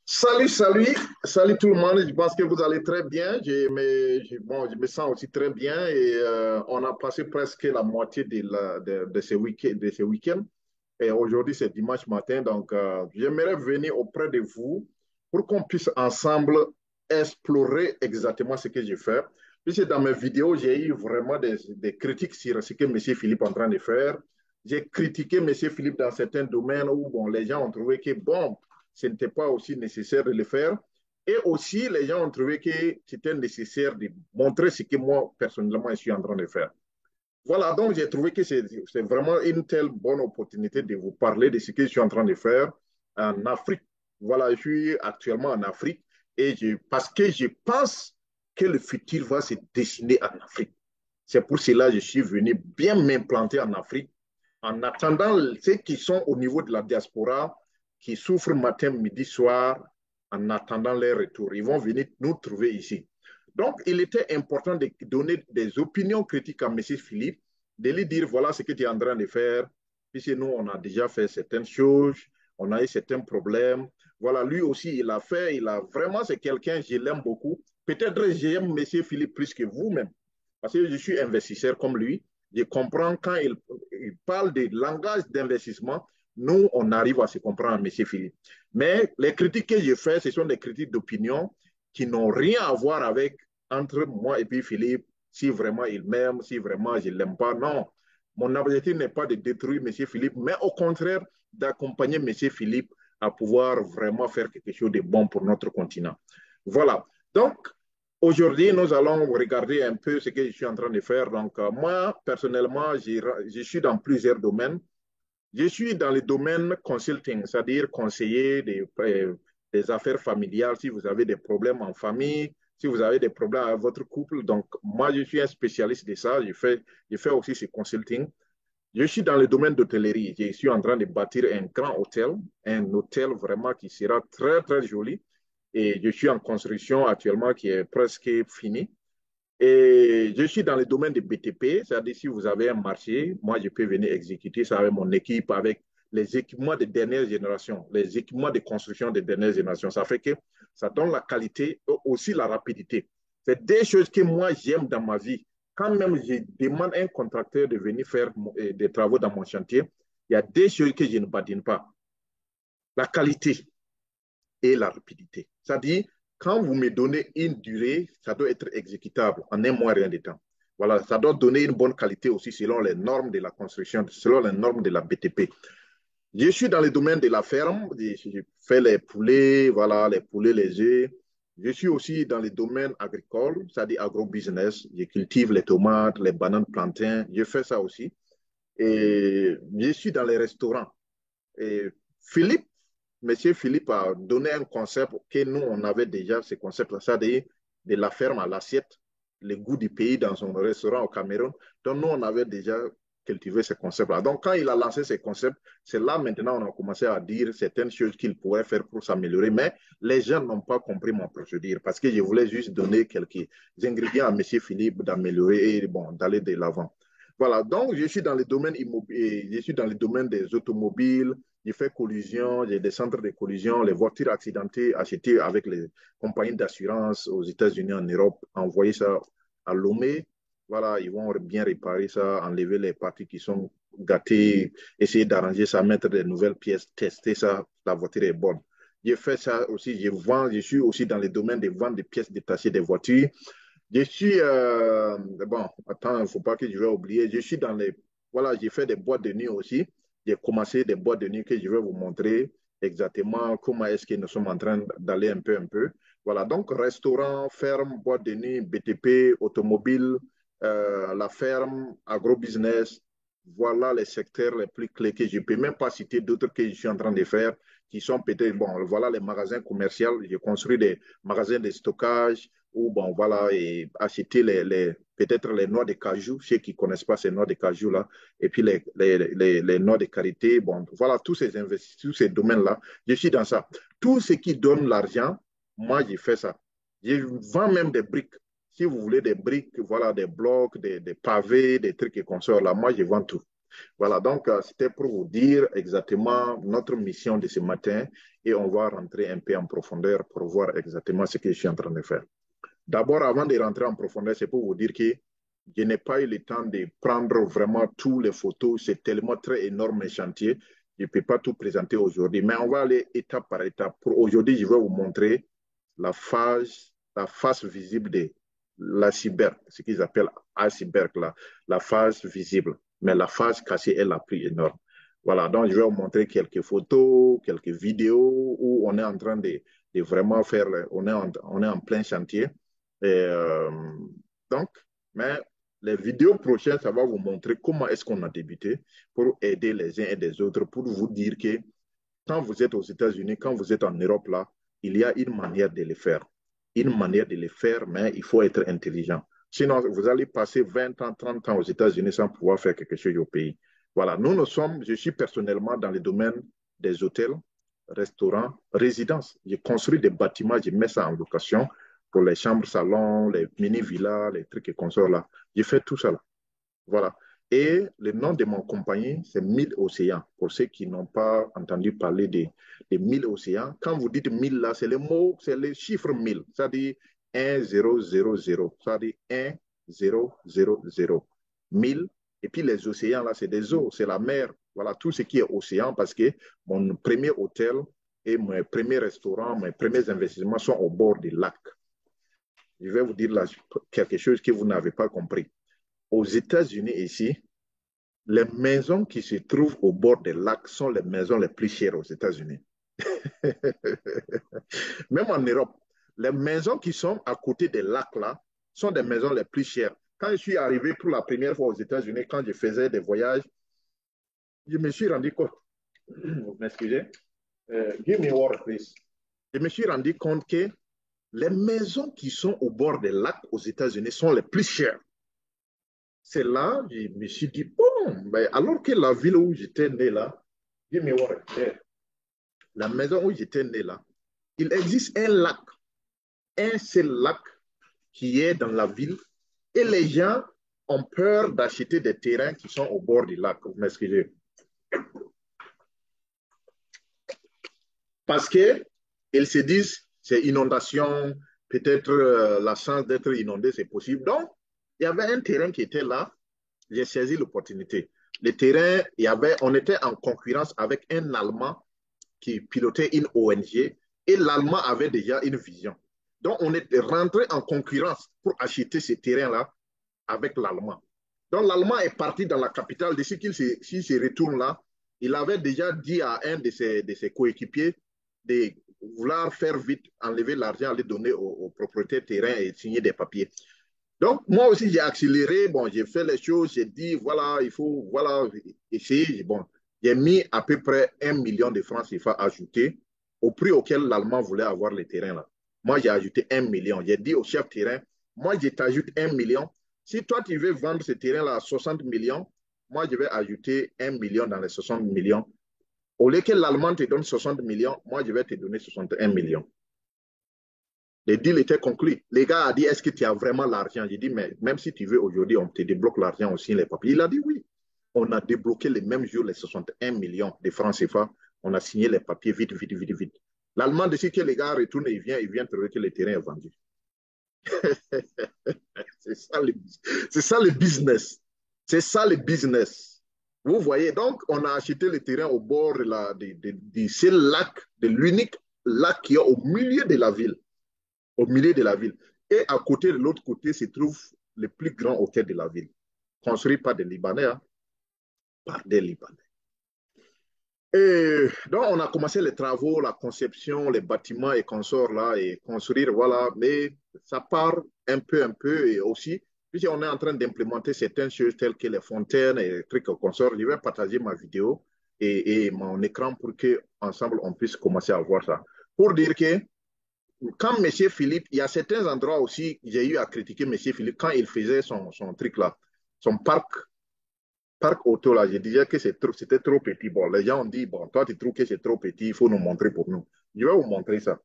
Salut, salut, salut tout le monde. Je pense que vous allez très bien. Bon, je me sens aussi très bien et on a passé presque la moitié de ce week-end. Et aujourd'hui, c'est dimanche matin, donc j'aimerais venir auprès de vous pour qu'on puisse ensemble explorer exactement ce que je fais. Puisque dans mes vidéos, j'ai eu vraiment des critiques sur ce que M. Philippe est en train de faire. J'ai critiqué M. Philippe dans certains domaines où bon, les gens ont trouvé que bon, ce n'était pas aussi nécessaire de le faire. Et aussi, les gens ont trouvé que c'était nécessaire de montrer ce que moi, personnellement, je suis en train de faire. Voilà, donc j'ai trouvé que c'est vraiment une telle bonne opportunité de vous parler de ce que je suis en train de faire en Afrique. Voilà, je suis actuellement en Afrique parce que je pense que le futur va se dessiner en Afrique. C'est pour cela que je suis venu bien m'implanter en Afrique en attendant ceux qui sont au niveau de la diaspora, qui souffrent matin, midi, soir, en attendant leur retour. Ils vont venir nous trouver ici. Donc, il était important de donner des opinions critiques à M. Philippe, de lui dire voilà ce que tu es en train de faire, puisque nous, on a déjà fait certaines choses, on a eu certains problèmes. Voilà, lui aussi, il a fait, il a vraiment, c'est quelqu'un, je l'aime beaucoup. Peut-être j'aime M. Philippe plus que vous-même, parce que je suis investisseur comme lui. Je comprends quand il parle de langage d'investissement, nous, on arrive à se comprendre, M. Philippe. Mais les critiques que je fais, ce sont des critiques d'opinion qui n'ont rien à voir avec entre moi et puis Philippe, si vraiment il m'aime, si vraiment je ne l'aime pas. Non, mon objectif n'est pas de détruire M. Philippe, mais au contraire, d'accompagner M. Philippe à pouvoir vraiment faire quelque chose de bon pour notre continent. Voilà. Donc, aujourd'hui, nous allons regarder un peu ce que je suis en train de faire. Donc, moi, personnellement, je suis dans plusieurs domaines. Je suis dans le domaine consulting, c'est-à-dire conseiller des affaires familiales si vous avez des problèmes en famille, si vous avez des problèmes avec votre couple. Donc, moi, je suis un spécialiste de ça. Je fais aussi ce consulting. Je suis dans le domaine d'hôtellerie. Je suis en train de bâtir un hôtel vraiment qui sera très, très joli. Et je suis en construction actuellement qui est presque fini. Et je suis dans le domaine de BTP, c'est-à-dire si vous avez un marché, moi je peux venir exécuter ça avec mon équipe, avec les équipements de dernière génération, les équipements de construction de dernière génération. Ça fait que ça donne la qualité et aussi la rapidité. C'est des choses que moi j'aime dans ma vie. Quand même je demande à un contracteur de venir faire des travaux dans mon chantier, il y a des choses que je ne badine pas. La qualité et la rapidité. C'est-à-dire, quand vous me donnez une durée, ça doit être exécutable en un mois, rien de temps. Voilà, ça doit donner une bonne qualité aussi selon les normes de la construction, selon les normes de la BTP. Je suis dans le domaine de la ferme, je fais les poulets, voilà, les poulets, les œufs. Je suis aussi dans le domaine agricole, c'est-à-dire agro-business. Je cultive les tomates, les bananes, plantains. Je fais ça aussi. Et je suis dans les restaurants. Et Philippe, Monsieur Philippe a donné un concept que nous, on avait déjà ce concept-là, c'est-à-dire de la ferme à l'assiette, le goût du pays dans son restaurant au Cameroun. Donc, nous, on avait déjà cultivé ce concept-là. Donc, quand il a lancé ce concept, c'est là maintenant on a commencé à dire certaines choses qu'il pourrait faire pour s'améliorer. Mais les gens n'ont pas compris mon procédure parce que je voulais juste donner quelques ingrédients à Monsieur Philippe d'améliorer et bon, d'aller de l'avant. Voilà, donc je suis dans le domaine immobilier, je suis dans le domaine des automobiles, j'ai fait collision, j'ai des centres de collision, les voitures accidentées achetées avec les compagnies d'assurance aux États-Unis, en Europe, envoyer ça à Lomé. Voilà, ils vont bien réparer ça, enlever les parties qui sont gâtées, essayer d'arranger ça, mettre des nouvelles pièces, tester ça, la voiture est bonne. J'ai fait ça aussi, je suis aussi dans le domaine de vente de pièces détachées des voitures. Je suis, bon, attends, il ne faut pas que je vais oublier, je suis dans les, voilà, j'ai fait des boîtes de nuit aussi. J'ai commencé des boîtes de nuit que je vais vous montrer exactement comment est-ce que nous sommes en train d'aller un peu. Voilà, donc restaurant, ferme, boîte de nuit, BTP, automobile, la ferme, agro-business, voilà les secteurs les plus clés que je ne peux même pas citer d'autres que je suis en train de faire, qui sont peut-être, bon, voilà les magasins commerciaux, j'ai construit des magasins de stockage, ou bon, voilà, et acheter peut-être les noix de cajou, ceux qui ne connaissent pas ces noix de cajou là, et puis les noix de karité, bon, voilà, tous ces domaines-là, je suis dans ça. Tout ce qui donne l'argent, moi, j'ai fait ça. Je vends même des briques. Si vous voulez des briques, voilà, des blocs, des pavés, des trucs et consorts, là, moi, je vends tout. Voilà, donc c'était pour vous dire exactement notre mission de ce matin et on va rentrer un peu en profondeur pour voir exactement ce que je suis en train de faire. D'abord, avant de rentrer en profondeur, c'est pour vous dire que je n'ai pas eu le temps de prendre vraiment toutes les photos. C'est tellement très énorme un chantier. Je ne peux pas tout présenter aujourd'hui, mais on va aller étape par étape. Pour aujourd'hui, je vais vous montrer la face visible de l'iceberg, ce qu'ils appellent iceberg, la face visible. Mais la face cachée est la plus énorme. Voilà, donc je vais vous montrer quelques photos, quelques vidéos où on est en train de vraiment faire, on est en plein chantier. Et, donc, mais les vidéos prochaines, ça va vous montrer comment est-ce qu'on a débuté pour aider les uns et les autres, pour vous dire que quand vous êtes aux États-Unis, quand vous êtes en Europe, là, il y a une manière de le faire. Une manière de le faire, mais il faut être intelligent. Sinon, vous allez passer 20 ans, 30 ans aux États-Unis sans pouvoir faire quelque chose au pays. Voilà, je suis personnellement dans le domaine des hôtels, restaurants, résidences. J'ai construit des bâtiments, je mets ça en location pour les chambres, salons, les mini-villas, les trucs et consorts là. J'ai fait tout ça là. Voilà. Et le nom de mon compagnie, c'est 1000 Océans. Pour ceux qui n'ont pas entendu parler de 1000 Océans, quand vous dites 1000 là, c'est le mot, c'est le chiffre 1000. Ça dit 1000. Ça dit 1000. 1000. Et puis les océans là, c'est des eaux, c'est la mer. Voilà, tout ce qui est océan parce que mon premier hôtel et mes premiers restaurants, mes premiers investissements sont au bord des lacs. Je vais vous dire là quelque chose que vous n'avez pas compris. Aux États-Unis ici, les maisons qui se trouvent au bord des lacs sont les maisons les plus chères aux États-Unis. Même en Europe, les maisons qui sont à côté des lacs là sont des maisons les plus chères. Quand je suis arrivé pour la première fois aux États-Unis, quand je faisais des voyages, je me suis rendu compte, vous m'excusez, give me water, please. Je me suis rendu compte que les maisons qui sont au bord des lacs aux États-Unis sont les plus chères. C'est là, je me suis dit, bon, ben, alors que la ville où j'étais né là, la maison où j'étais né là, il existe un lac, un seul lac qui est dans la ville et les gens ont peur d'acheter des terrains qui sont au bord du lac. Vous m'excusez. Parce qu'ils se disent, c'est inondation, peut-être la chance d'être inondé, c'est possible. Donc, il y avait un terrain qui était là, j'ai saisi l'opportunité. Le terrain, on était en concurrence avec un Allemand qui pilotait une ONG et l'Allemand avait déjà une vision. Donc, on est rentré en concurrence pour acheter ce terrain-là avec l'Allemand. Donc, l'Allemand est parti dans la capitale. D'ici s'il se retourne là, il avait déjà dit à un de ses coéquipiers de vouloir faire vite, enlever l'argent, aller donner au propriétaire terrain et signer des papiers. Donc, moi aussi, j'ai accéléré. Bon, j'ai fait les choses. J'ai dit, voilà, il faut, voilà, essayer. Bon, j'ai mis à peu près 1 million de francs CFA ajoutés au prix auquel l'Allemand voulait avoir les terrains là. Moi, j'ai ajouté 1 million. J'ai dit au chef terrain, moi, je t'ajoute 1 million. Si toi, tu veux vendre ce terrain-là à 60 millions, moi, je vais ajouter 1 million dans les 60 millions. Au lieu que l'Allemand te donne 60 millions, moi, je vais te donner 61 millions. Le deal était conclu. Les gars a dit, est-ce que tu as vraiment l'argent? J'ai dit, mais même si tu veux aujourd'hui, on te débloque l'argent aussi, les papiers. Il a dit oui. On a débloqué le même jour les 61 millions de francs CFA. On a signé les papiers vite, vite, vite, vite. L'Allemand décide que les gars retournent, il vient trouver que le terrain est vendu. C'est ça le business. C'est ça le business. Vous voyez, donc, on a acheté le terrain au bord de ce lac, de l'unique lac qui est au milieu de la ville. Au milieu de la ville. Et à côté, de l'autre côté, se trouve le plus grand hôtel de la ville, construit par des Libanais, hein, par des Libanais. Et donc, on a commencé les travaux, la conception, les bâtiments et consorts là, et construire, voilà. Mais ça part un peu, et aussi, puisqu'on est en train d'implémenter certaines choses telles que les fontaines et les trucs consorts, je vais partager ma vidéo et mon écran pour que ensemble on puisse commencer à voir ça. Pour dire que quand M. Philippe, il y a certains endroits aussi, j'ai eu à critiquer M. Philippe quand il faisait son truc là, son parc auto là, je disais que c'était trop petit. Bon, les gens ont dit, bon, toi tu trouves que c'est trop petit, il faut nous montrer pour nous. Je vais vous montrer ça.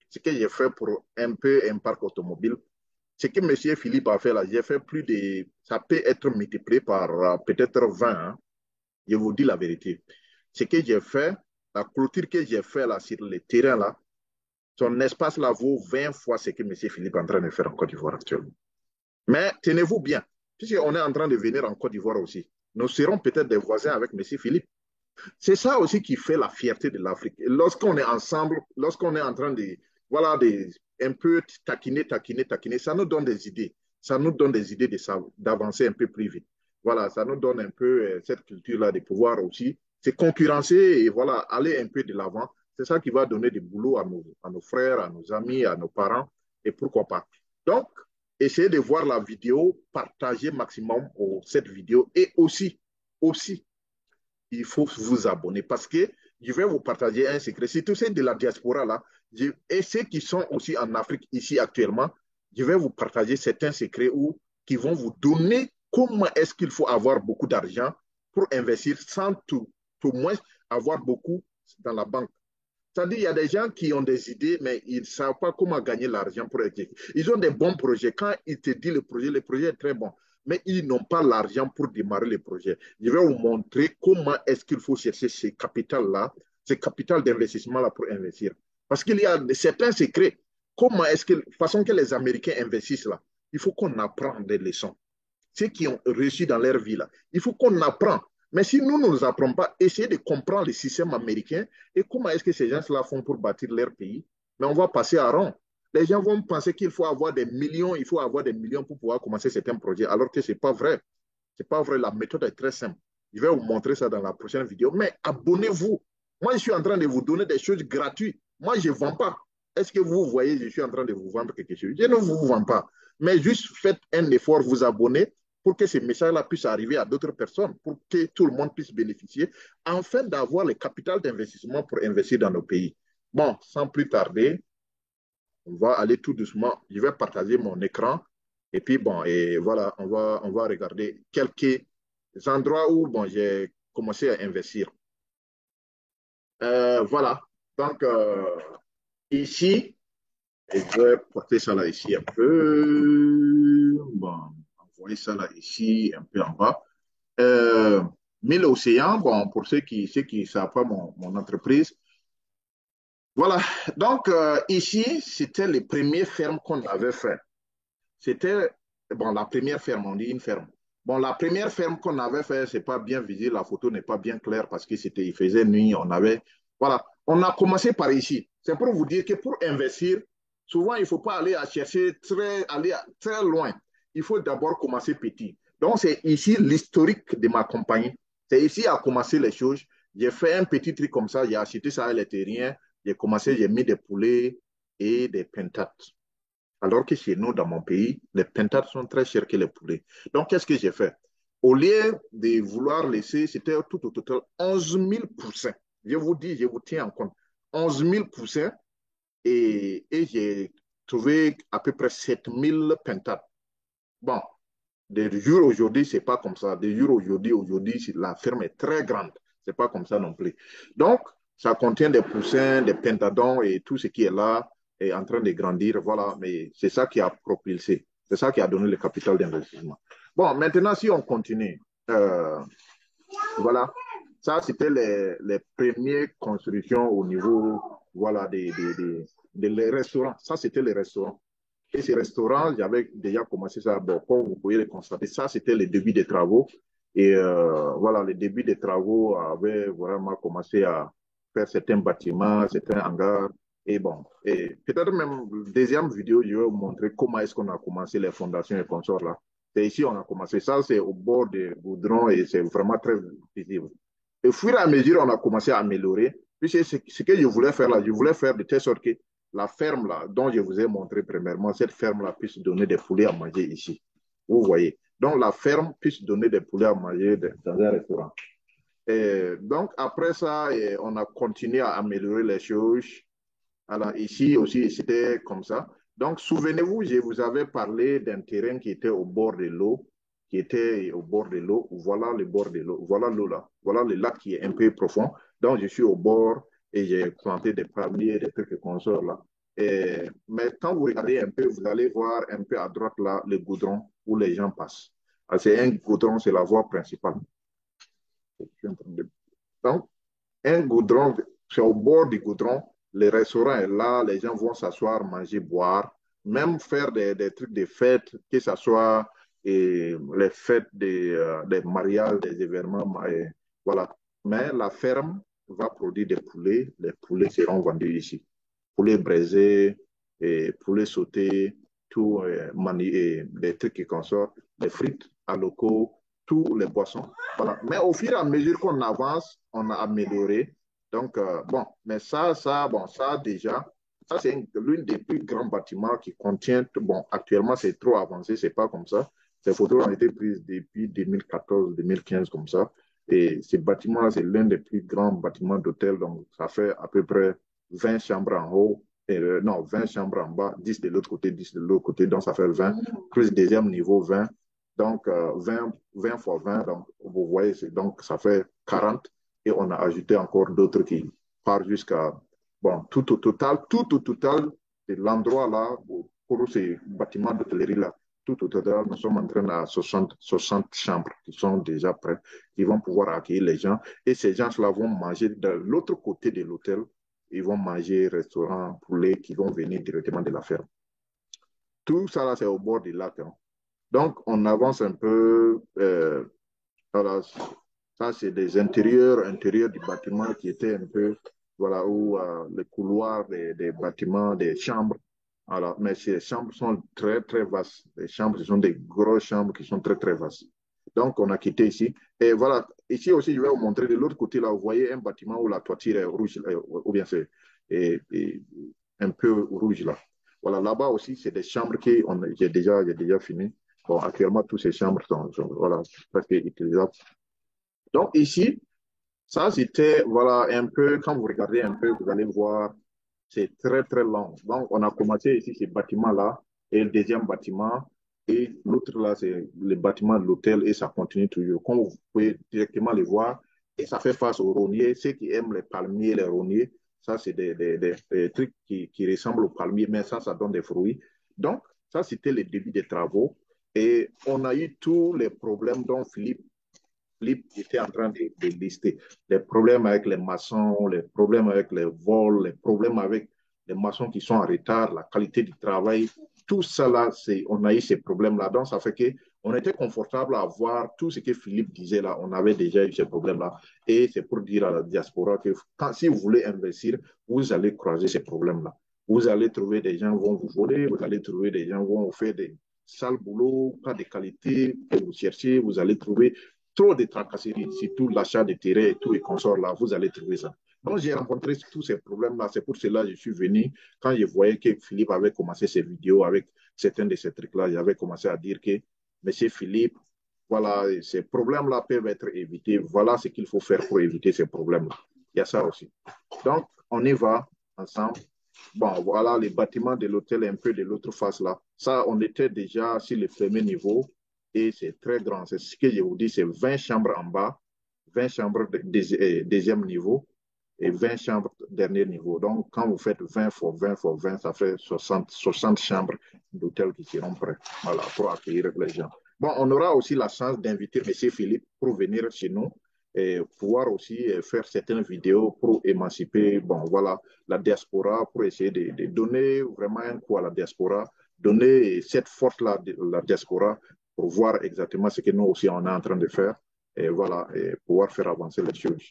Ce que j'ai fait pour un peu un parc automobile, ce que M. Philippe a fait là, j'ai fait plus de, ça peut être multiplié par peut-être 20. Hein. Je vous dis la vérité. Ce que j'ai fait, la clôture que j'ai fait là, sur le terrain là, son espace là vaut 20 fois ce que M. Philippe est en train de faire en Côte d'Ivoire actuellement. Mais tenez-vous bien, puisqu'on est en train de venir en Côte d'Ivoire aussi. Nous serons peut-être des voisins avec M. Philippe. C'est ça aussi qui fait la fierté de l'Afrique. Lorsqu'on est ensemble, lorsqu'on est en train de, voilà, de un peu taquiner, ça nous donne des idées. Ça nous donne des idées d'avancer un peu plus vite. Voilà, ça nous donne un peu cette culture-là de pouvoir aussi se concurrencer et voilà, aller un peu de l'avant. C'est ça qui va donner du boulot à nos frères, à nos amis, à nos parents et pourquoi pas. Donc, essayez de voir la vidéo, partagez maximum cette vidéo et aussi, il faut vous abonner parce que je vais vous partager un secret. C'est tout ceux de la diaspora là, et ceux qui sont aussi en Afrique ici actuellement, je vais vous partager certains secrets qui vont vous donner comment est-ce qu'il faut avoir beaucoup d'argent pour investir sans tout moins avoir beaucoup dans la banque. C'est-à-dire, il y a des gens qui ont des idées, mais ils ne savent pas comment gagner l'argent pour exécuter. Ils ont des bons projets. Quand ils te disent le projet est très bon, mais ils n'ont pas l'argent pour démarrer le projet. Je vais vous montrer comment est-ce qu'il faut chercher ces capitales-là, ces capitales d'investissement-là pour investir. Parce qu'il y a certains secrets. Comment est-ce que, façon que les Américains investissent là, il faut qu'on apprenne des leçons. Ceux qui ont réussi dans leur vie là, il faut qu'on apprenne. Mais si nous ne nous apprenons pas, essayez de comprendre le système américain et comment est-ce que ces gens-là font pour bâtir leur pays, mais on va passer à rond. Les gens vont penser qu'il faut avoir des millions, il faut avoir des millions pour pouvoir commencer certains projets, alors que ce n'est pas vrai. Ce n'est pas vrai, la méthode est très simple. Je vais vous montrer ça dans la prochaine vidéo, mais abonnez-vous. Moi, je suis en train de vous donner des choses gratuites. Moi, je ne vends pas. Est-ce que vous voyez, je suis en train de vous vendre quelque chose? Je ne vous vends pas. Mais juste faites un effort, vous abonnez pour que ces messages-là puissent arriver à d'autres personnes, pour que tout le monde puisse bénéficier, afin d'avoir le capital d'investissement pour investir dans nos pays. Bon, sans plus tarder, on va aller tout doucement. Je vais partager mon écran. Et puis, bon, et voilà, on va regarder quelques endroits où, bon, j'ai commencé à investir. Voilà. Donc, ici, et je vais porter ça là ici un peu. Bon, envoyer ça là ici, un peu en bas. Euh, 1000 océans, bon, pour ceux qui ne savent pas mon entreprise. Voilà. Donc, ici, c'était les premières fermes qu'on avait fait. C'était, bon, la première ferme, on dit une ferme. Bon, la première ferme qu'on avait fait, c'est pas bien visible, la photo n'est pas bien claire parce que c'était, il faisait nuit, on avait, voilà. On a commencé par ici. C'est pour vous dire que pour investir, souvent, il ne faut pas aller à chercher très loin. Il faut d'abord commencer petit. Donc, c'est ici l'historique de ma compagnie. C'est ici à commencer les choses. J'ai fait un petit truc comme ça, j'ai acheté ça à l'intérieur. J'ai commencé, j'ai mis des poulets et des pentates. Alors que chez nous, dans mon pays, les pintades sont très chers que les poulets. Donc, qu'est-ce que j'ai fait? Au lieu de vouloir laisser, c'était tout au total 11 000 poussins. Je vous dis, je vous tiens en compte. 11 000 poussins et j'ai trouvé à peu près 7 000 pintades. Bon, des jours aujourd'hui, c'est pas comme ça. Des jours aujourd'hui, la ferme est très grande. C'est pas comme ça non plus. Donc, ça contient des poussins, des pentadons et tout ce qui est là est en train de grandir. Voilà, mais c'est ça qui a propulsé. C'est ça qui a donné le capital d'investissement. Bon, maintenant, si on continue, voilà, ça, c'était les premières constructions au niveau, voilà, des restaurants. Ça, c'était les restaurants. Et ces restaurants, j'avais déjà commencé ça. Bon, comme vous pouvez le constater, ça, c'était le début des travaux. Et voilà, le début des travaux avait vraiment commencé à faire certains bâtiments, certains hangars. Et bon, et peut-être même, deuxième vidéo, je vais vous montrer comment est-ce qu'on a commencé les fondations et consorts là. C'est ici on a commencé. Ça, c'est au bord du goudron et c'est vraiment très visible. Et au fur et à mesure, on a commencé à améliorer. Puis ce que je voulais faire là, je voulais faire de telle sorte que la ferme là, dont je vous ai montré premièrement, cette ferme là puisse donner des poulets à manger ici. Vous voyez. Donc la ferme puisse donner des poulets à manger dans un restaurant. Et donc après ça, on a continué à améliorer les choses. Alors ici aussi, c'était comme ça. Donc souvenez-vous, je vous avais parlé d'un terrain qui était au bord de l'eau, qui était au bord de l'eau. Voilà le bord de l'eau. Voilà l'eau là. Voilà le lac qui est un peu profond. Donc je suis au bord et j'ai planté des palmiers, des trucs comme ça là. Mais quand vous regardez un peu, vous allez voir un peu à droite là le goudron où les gens passent. C'est un goudron, c'est la voie principale. Donc, un goudron, c'est au bord du goudron, le restaurant est là, les gens vont s'asseoir, manger, boire, même faire des trucs de fêtes, que ce soit les fêtes des mariages, des événements, voilà. Mais la ferme va produire des poulets, les poulets seront vendus ici. Poulet braisé, et poulet sauté, tout, et des trucs qui consortent, des frites à locaux, tous les boissons. Voilà. Mais au fur et à mesure qu'on avance, on a amélioré. Donc, bon, mais bon, ça déjà, ça c'est l'une des plus grands bâtiments qui contient, bon, actuellement c'est trop avancé, c'est pas comme ça. Ces photos ont été prises depuis 2014-2015 comme ça. Et ces bâtiments-là, c'est l'un des plus grands bâtiments d'hôtel. Donc, ça fait à peu près 20 chambres en haut, non, 20 chambres en bas, 10 de l'autre côté, 10 de l'autre côté, donc ça fait 20, plus deuxième niveau 20, donc 20 fois 20, donc vous voyez, donc ça fait 40, et on a ajouté encore d'autres qui partent jusqu'à, bon, tout au total, de l'endroit là, pour ces bâtiments d'hôtellerie-là, tout au total, nous sommes en train de 60 chambres qui sont déjà prêtes, qui vont pouvoir accueillir les gens, et ces gens-là vont manger de l'autre côté de l'hôtel, ils vont manger restaurant, poulet, qui vont venir directement de la ferme. Tout ça, là, c'est au bord du lac. Hein. Donc, on avance un peu. Voilà, ça, c'est des intérieurs du bâtiment qui étaient un peu, voilà, où les couloirs des bâtiments, des chambres. Alors, mais ces chambres sont très, très vastes. Les chambres, ce sont des grosses chambres qui sont très, très vastes. Donc, on a quitté ici. Et voilà, ici aussi, je vais vous montrer de l'autre côté, là, vous voyez un bâtiment où la toiture est rouge, ou bien c'est et un peu rouge, là. Voilà, là-bas aussi, c'est des chambres qui, j'ai déjà fini. Bon, actuellement, toutes ces chambres sont voilà, presque utilisables. Donc, ici, ça, c'était, voilà, un peu, quand vous regardez un peu, vous allez voir, c'est très, très long. Donc, on a commencé ici, ces bâtiments-là, et le deuxième bâtiment, et l'autre là, c'est le bâtiment de l'hôtel, et ça continue toujours. Comme vous pouvez directement les voir, et ça fait face aux rogniers. Ceux qui aiment les palmiers, les rogniers, ça, c'est des trucs qui ressemblent aux palmiers, mais ça donne des fruits. Donc, ça, c'était le début des travaux. Et on a eu tous les problèmes dont Philippe était en train de lister. Les problèmes avec les maçons, les problèmes avec les vols, les problèmes avec les maçons qui sont en retard, la qualité du travail, tout ça là, on a eu ces problèmes-là. Donc, ça fait qu'on était confortable à voir tout ce que Philippe disait là. On avait déjà eu ces problèmes-là. Et c'est pour dire à la diaspora que si vous voulez investir, vous allez croiser ces problèmes-là. Vous allez trouver des gens qui vont vous voler, vous allez trouver des gens qui vont vous faire des sales boulots, pas de qualité que vous cherchez, vous allez trouver trop de tracasseries, surtout l'achat de terrain et tout et consorts là, vous allez trouver ça. Donc j'ai rencontré tous ces problèmes-là, c'est pour cela que je suis venu. Quand je voyais que Philippe avait commencé ses vidéos avec certains de ces trucs-là, j'avais commencé à dire que, Monsieur Philippe, voilà, ces problèmes-là peuvent être évités. Voilà ce qu'il faut faire pour éviter ces problèmes-là. Il y a ça aussi. Donc, on y va ensemble. Bon, voilà les bâtiments de l'hôtel un peu de l'autre face là. Ça, on était déjà sur le premier niveau et c'est très grand. C'est ce que je vous dis, c'est 20 chambres en bas, 20 chambres deuxième niveau et 20 chambres dernier niveau. Donc, quand vous faites 20 fois 20 fois 20, ça fait 60 chambres d'hôtel qui seront prêtes voilà, pour accueillir les gens. Bon, on aura aussi la chance d'inviter M. Philippe pour venir chez nous et pouvoir aussi faire certaines vidéos pour émanciper, bon, voilà, la diaspora, pour essayer de donner vraiment un coup à la diaspora, donner cette force-là de la diaspora pour voir exactement ce que nous aussi on est en train de faire et voilà, et pouvoir faire avancer les choses.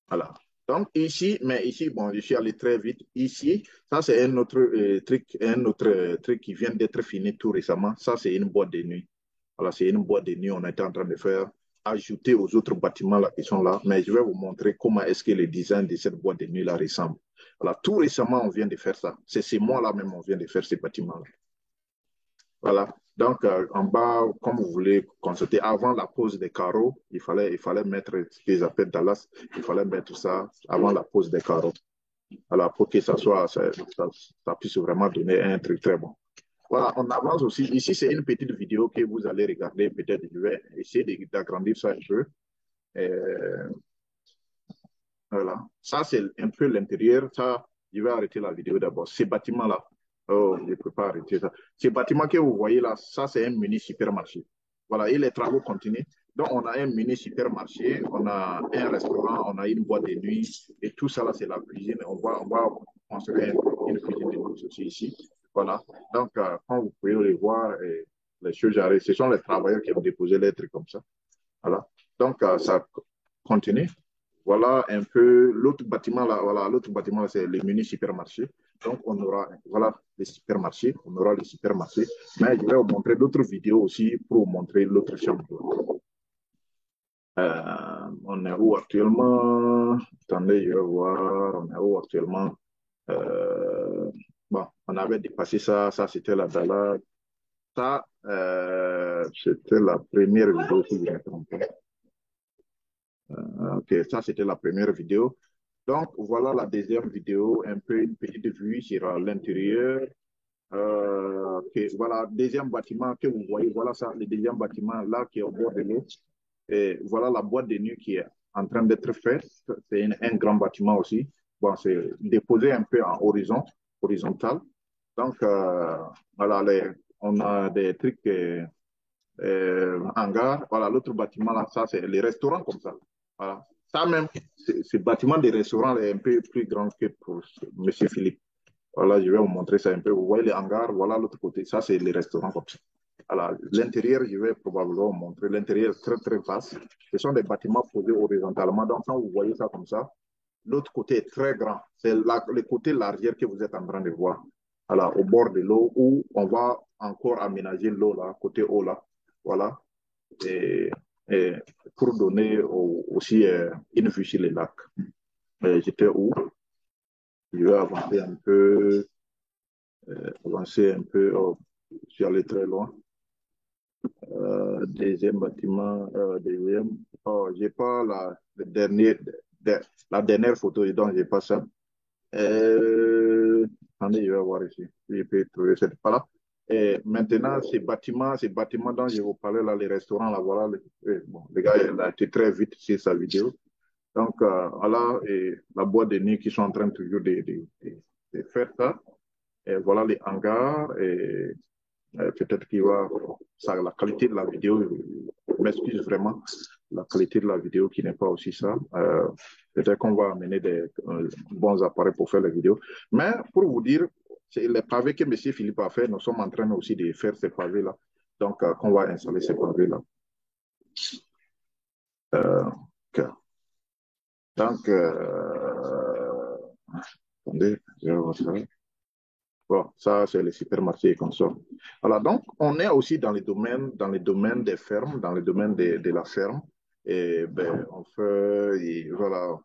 Voilà. Donc ici, mais ici, bon, je suis allé très vite. Ici, ça c'est un autre truc qui vient d'être fini tout récemment. Ça c'est une boîte de nuit. Voilà, c'est une boîte de nuit. On était en train de faire ajouter aux autres bâtiments là qui sont là. Mais je vais vous montrer comment est-ce que le design de cette boîte de nuit là ressemble. Voilà, tout récemment on vient de faire ça. C'est ces mois-là même on vient de faire ces bâtiments-là. Voilà. Donc, en bas, comme vous voulez constater, avant la pose des carreaux, il fallait mettre ce qu'ils appellent Dallas, il fallait mettre ça avant la pose des carreaux. Voilà, pour que ça puisse vraiment donner un truc très bon. Voilà, on avance aussi. Ici, c'est une petite vidéo que vous allez regarder. Peut-être je vais essayer d'agrandir ça un peu. Euh, voilà. Ça, c'est un peu l'intérieur. Ça, je vais arrêter la vidéo d'abord. Ces bâtiments-là, oh, je ne peux pas arrêter ça. Ces bâtiments que vous voyez là, ça, c'est un mini supermarché. Voilà, et les travaux continuent. Donc, on a un mini supermarché, on a un restaurant, on a une boîte de nuit, et tout ça, là, c'est la cuisine. On va construire une cuisine de luxe aussi ici. Voilà. Donc, quand vous pouvez les voir, les choses arrivent. Ce sont les travailleurs qui ont déposé les trucs comme ça. Voilà. Donc, ça continue. Voilà un peu l'autre bâtiment là. Voilà, l'autre bâtiment, c'est le mini supermarché. Donc, on aura, voilà, les supermarchés. On aura les supermarchés. Mais je vais vous montrer d'autres vidéos aussi pour vous montrer l'autre chambre. On est où actuellement? Attendez, je vais voir. On est où actuellement? Euh, bon, on avait dépassé ça. Ça, c'était la balade. Ça, c'était la première vidéo que j'ai trompé. Ok, ça, c'était la première vidéo. Donc, voilà la deuxième vidéo, un peu une petite vue sur l'intérieur. Ok, voilà, deuxième bâtiment que vous voyez. Voilà ça, le deuxième bâtiment là qui est au bord de l'eau. Et voilà la boîte de nuit qui est en train d'être faite. C'est un grand bâtiment aussi. Bon, c'est déposé un peu en horizontal. Donc, voilà, on a des trucs hangars. Voilà, l'autre bâtiment là, ça, c'est les restaurants comme ça. Voilà. Ça même, ce bâtiment des restaurants est un peu plus grand que pour Monsieur Philippe. Voilà, je vais vous montrer ça un peu. Vous voyez les hangars, voilà l'autre côté. Ça, c'est les restaurants comme ça. Alors, l'intérieur, je vais probablement vous montrer. L'intérieur est très, très vaste. Ce sont des bâtiments posés horizontalement. Donc, quand vous voyez ça comme ça, l'autre côté est très grand. C'est le côté largeur que vous êtes en train de voir. Alors, au bord de l'eau, où on va encore aménager l'eau là, côté eau là. Voilà. Et, et pour donner aussi une vue sur les lacs. J'étais où? Je vais avancer un peu. Oh, je suis allé très loin. Deuxième bâtiment, deuxième. Oh, j'ai pas la dernière photo, donc j'ai pas ça. Euh, Attendez, je vais voir ici. Je peux trouver cette là. Et maintenant, ces bâtiments dont je vous parlais là, les restaurants, là, voilà. Bon, le gars, il a été très vite sur sa vidéo. Donc, voilà, et la boîte de nuit qui sont en train toujours de faire ça. Et voilà les hangars. Et peut-être qu'il va. Ça, la qualité de la vidéo, je m'excuse vraiment. La qualité de la vidéo qui n'est pas aussi ça. Peut-être qu'on va amener des bons appareils pour faire la vidéo. Mais pour vous dire, c'est les pavés que M. Philippe a fait, nous sommes en train aussi de faire ces pavés-là. Donc, qu'on va installer ces pavés-là. Ok. Donc, attendez, je vais voir ça. Bon, ça, c'est les supermarchés et consorts. Voilà, donc, on est aussi dans les domaines des fermes, dans le domaine de la ferme. Et ben, on fait, et voilà,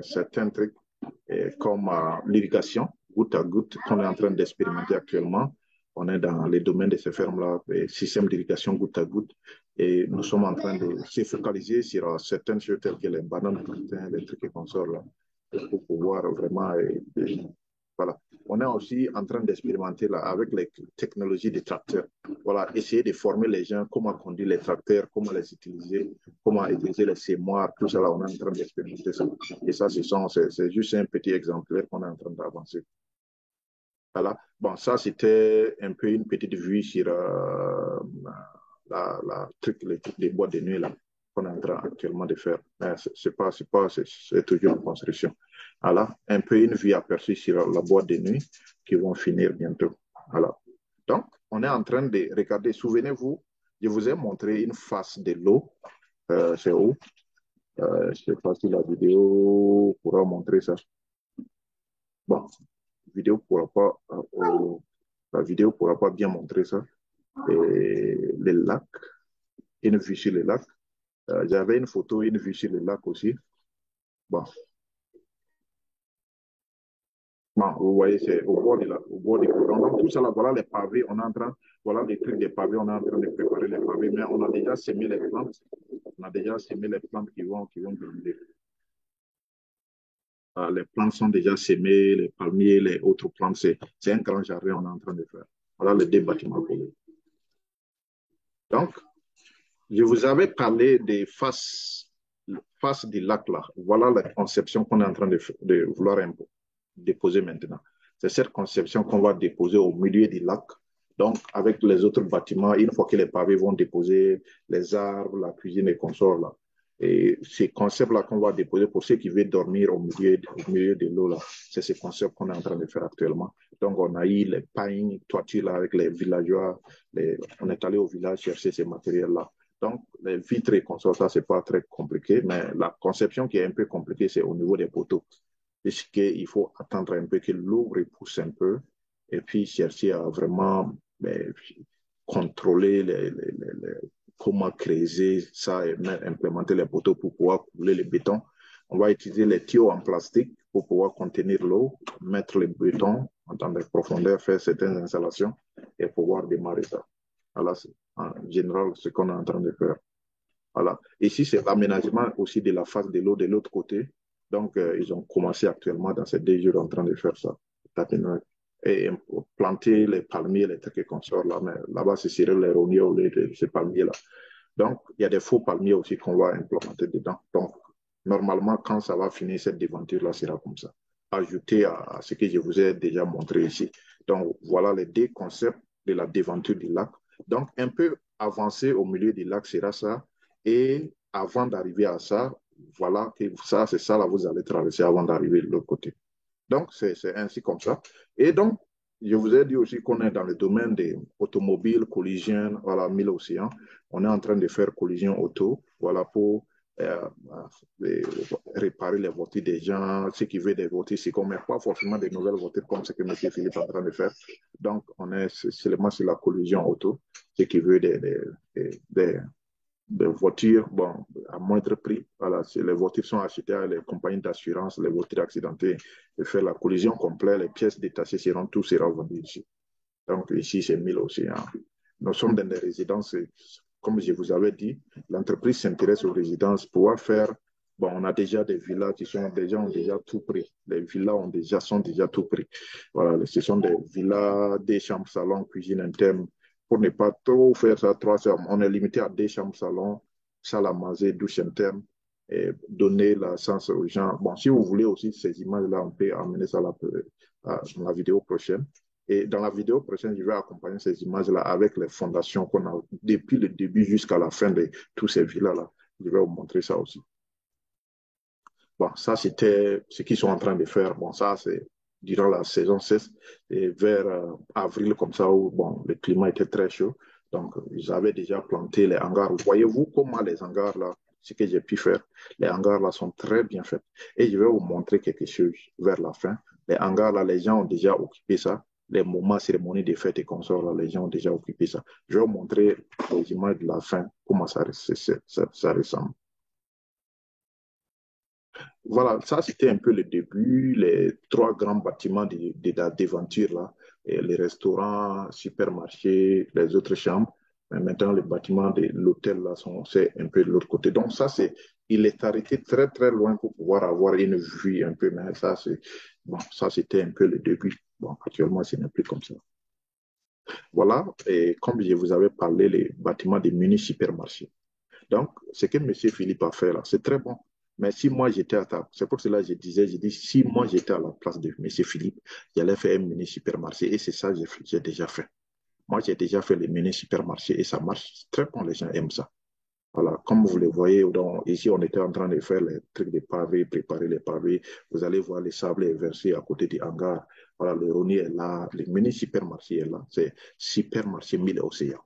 certains trucs comme l'irrigation, goutte à goutte, qu'on est en train d'expérimenter actuellement. On est dans les domaines de ces fermes-là, système d'irrigation goutte à goutte. Et nous sommes en train de se focaliser sur certaines choses telles que les bananes, les trucs et consorts, là, pour pouvoir vraiment voilà. On est aussi en train d'expérimenter là avec les technologies des tracteurs. Voilà, essayer de former les gens comment conduire les tracteurs, comment les utiliser, comment utiliser les sémoires, tout ça là, on est en train d'expérimenter ça. Et ça, c'est juste un petit exemplaire qu'on est en train d'avancer. Voilà. Bon, ça, c'était un peu une petite vue sur les trucs des boîtes de nuit là qu'on est en train actuellement de faire. Mais c'est toujours en construction. Voilà, un peu une vue aperçue sur la boîte de nuit qui vont finir bientôt. Voilà. Donc, on est en train de regarder. Souvenez-vous, je vous ai montré une face de l'eau. C'est où? Je ne sais pas si la vidéo pourra montrer ça. Bon, vidéo pourra pas, la vidéo pourra pas bien montrer ça. Et les lacs, une vue sur les lacs. J'avais une photo, une vue sur les lacs aussi. Bon, bon, vous voyez, c'est au bord du courant. Donc, tout ça là, voilà les pavés, voilà les trucs des pavés, on est en train de préparer les pavés, mais on a déjà semé les plantes. On a déjà semé les plantes qui vont grandir. Les plantes sont déjà semées, les palmiers, les autres plantes, c'est un grand jardin on est en train de faire. Voilà les deux bâtiments pour eux. Donc, je vous avais parlé des faces du lac là. Voilà la conception qu'on est en train de vouloir déposer maintenant. C'est cette conception qu'on va déposer au milieu du lac. Donc, avec les autres bâtiments, une fois que les pavés vont déposer les arbres, la cuisine et consorts là. Et ces concepts-là qu'on va déposer pour ceux qui veulent dormir au milieu de l'eau là, c'est ce concept qu'on est en train de faire actuellement. Donc, on a eu les pagnes, toitures là avec les villageois. On est allé au village chercher ces matériels-là. Donc, les vitres et consorts, ça, c'est pas très compliqué, mais la conception qui est un peu compliquée, c'est au niveau des poteaux. Puisqu'il faut attendre un peu que l'eau repousse un peu et puis chercher à vraiment contrôler comment creuser ça et implémenter les poteaux pour pouvoir couler le béton. On va utiliser les tuyaux en plastique pour pouvoir contenir l'eau, mettre le béton en temps de profondeur, faire certaines installations et pouvoir démarrer ça. Voilà, c'est en général ce qu'on est en train de faire. Voilà. Ici, c'est l'aménagement aussi de la face de l'eau de l'autre côté. Donc, ils ont commencé actuellement dans ces 2 jours en train de faire ça. Et planter les palmiers, les trucs qu'on sort là. Mais là-bas, c'est sur les rogniers ou ces palmiers-là. Donc, il y a des faux palmiers aussi qu'on va implémenter dedans. Donc, normalement, quand ça va finir, cette devanture-là sera comme ça. Ajouté à ce que je vous ai déjà montré ici. Donc, voilà les 2 concepts de la devanture du lac. Donc, un peu avancé au milieu du lac sera ça. Et avant d'arriver à ça, voilà que ça, c'est ça là, vous allez traverser avant d'arriver de l'autre côté. Donc, c'est ainsi comme ça. Et donc, je vous ai dit aussi qu'on est dans le domaine des automobiles, collisions, voilà, mille océans. On est en train de faire collision auto, voilà, pour euh, euh, réparer les voitures des gens, ceux qui veulent des voitures, c'est qu'on met pas forcément des nouvelles voitures comme ce que M. Philippe est en train de faire. Donc, on est seulement sur la collision auto, ce qui veut des voitures, bon, à moindre prix. Voilà, si les voitures sont achetées à les compagnies d'assurance, les voitures accidentées, de faire la collision complète, les pièces détachées seront tout sera vendu ici. Donc ici, c'est 1000 aussi. Hein. Nous sommes dans des résidences, comme je vous avais dit, l'entreprise s'intéresse aux résidences pour faire. Bon, on a déjà des villas qui sont déjà, ont déjà tout pris. Les villas sont déjà tout pris. Voilà, ce sont des villas, des chambres, salons, cuisine interne. Pour ne pas trop faire ça, 3 chambres, on est limité à 2 chambres, salon, salle à manger, douche interne et donner la chance aux gens. Bon, si vous voulez aussi ces images-là, on peut amener ça à la vidéo prochaine. Et dans la vidéo prochaine, je vais accompagner ces images-là avec les fondations qu'on a depuis le début jusqu'à la fin de tous ces villas-là. Je vais vous montrer ça aussi. Bon, ça, c'était ce qu'ils sont en train de faire. Bon, ça, c'est durant la saison 6 et vers avril, comme ça, où bon, le climat était très chaud. Donc, ils avaient déjà planté les hangars. Voyez-vous comment les hangars, là, ce que j'ai pu faire, les hangars, là, sont très bien faits. Et je vais vous montrer quelque chose vers la fin. Les hangars, là, les gens ont déjà occupé ça. Les moments, cérémonies de fêtes et consorts, là, les gens ont déjà occupé ça. Je vais vous montrer les images de la fin, comment ça ressemble. Voilà, ça c'était un peu le début, les 3 grands bâtiments de la devanture là, et les restaurants, supermarchés, les autres chambres. Mais maintenant, le bâtiment de l'hôtel là, c'est un peu de l'autre côté. Donc ça, il est arrêté très très loin pour pouvoir avoir une vue un peu. Mais ça, bon, ça c'était un peu le début. Bon, actuellement, ce n'est plus comme ça. Voilà, et comme je vous avais parlé, les bâtiments des mini-supermarchés. Donc, ce que M. Philippe a fait là, c'est très bon. Mais si moi j'étais à ta... C'est pour cela que je dis, si moi j'étais à la place de M. Philippe, j'allais faire un mini supermarché et c'est ça que j'ai déjà fait. Moi, j'ai déjà fait le mini supermarché et ça marche très bon, les gens aiment ça. Voilà, comme vous le voyez, donc, ici on était en train de faire les trucs de pavés, préparer les pavés. Vous allez voir les sables versés à côté du hangar. Voilà, le Roni est là, le mini supermarché est là. C'est supermarché 1000 océans.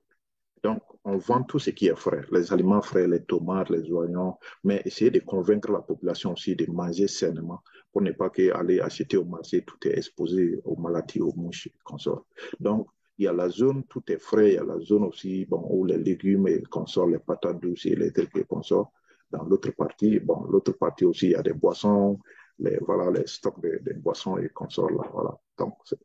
Donc, on vend tout ce qui est frais, les aliments frais, les tomates, les oignons, mais essayer de convaincre la population aussi de manger sainement pour ne pas qu'aller acheter au marché, tout est exposé aux maladies, aux mouches, consorts. Donc, il y a la zone, tout est frais, il y a la zone aussi bon, où les légumes et consorts, les patates douces et les trucs et consorts. Dans l'autre partie, bon, l'autre partie aussi, il y a des boissons, voilà, les stocks de boissons et consorts là, voilà. Donc, c'est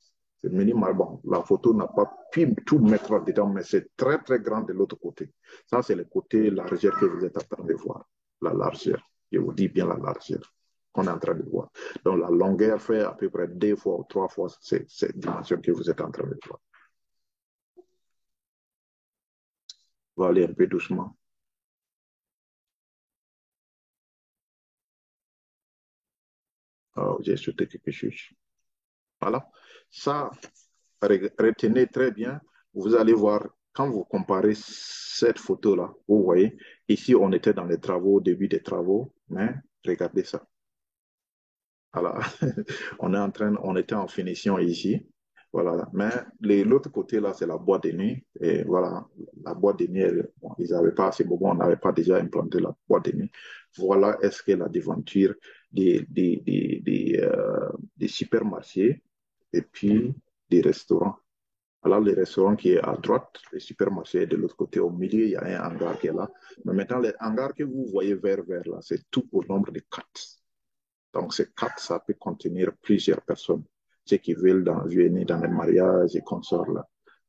minimal. Bon, la photo n'a pas pu tout mettre dedans, mais c'est très, très grand de l'autre côté. Ça, c'est le côté largeur que vous êtes en train de voir. La largeur. Je vous dis bien la largeur qu'on est en train de voir. Donc, la longueur fait à peu près 2 fois ou 3 fois cette dimension que vous êtes en train de voir. On va aller un peu doucement. Oh, j'ai sauté quelque chose. Voilà. Ça, retenez très bien. vous allez voir, quand vous comparez cette photo-là, vous voyez, ici, on était dans les travaux, au début des travaux, mais regardez ça. Voilà. On était en finition ici. Voilà. Mais l'autre côté, là, c'est la boîte de nuit. Et voilà, la boîte de nuit, bon, ils n'avaient pas assez bon, on n'avait pas déjà implanté la boîte de nuit. Voilà, est-ce que la devanture des supermarchés et puis des restaurants. Alors, le restaurant qui est à droite, le supermarché est de l'autre côté. Au milieu, il y a un hangar qui est là. Mais maintenant, les hangars que vous voyez vert là, c'est tout au nombre de quatre. Donc, ces quatre, ça peut contenir plusieurs personnes. Ceux qui veulent venir dans les mariages et consorts là.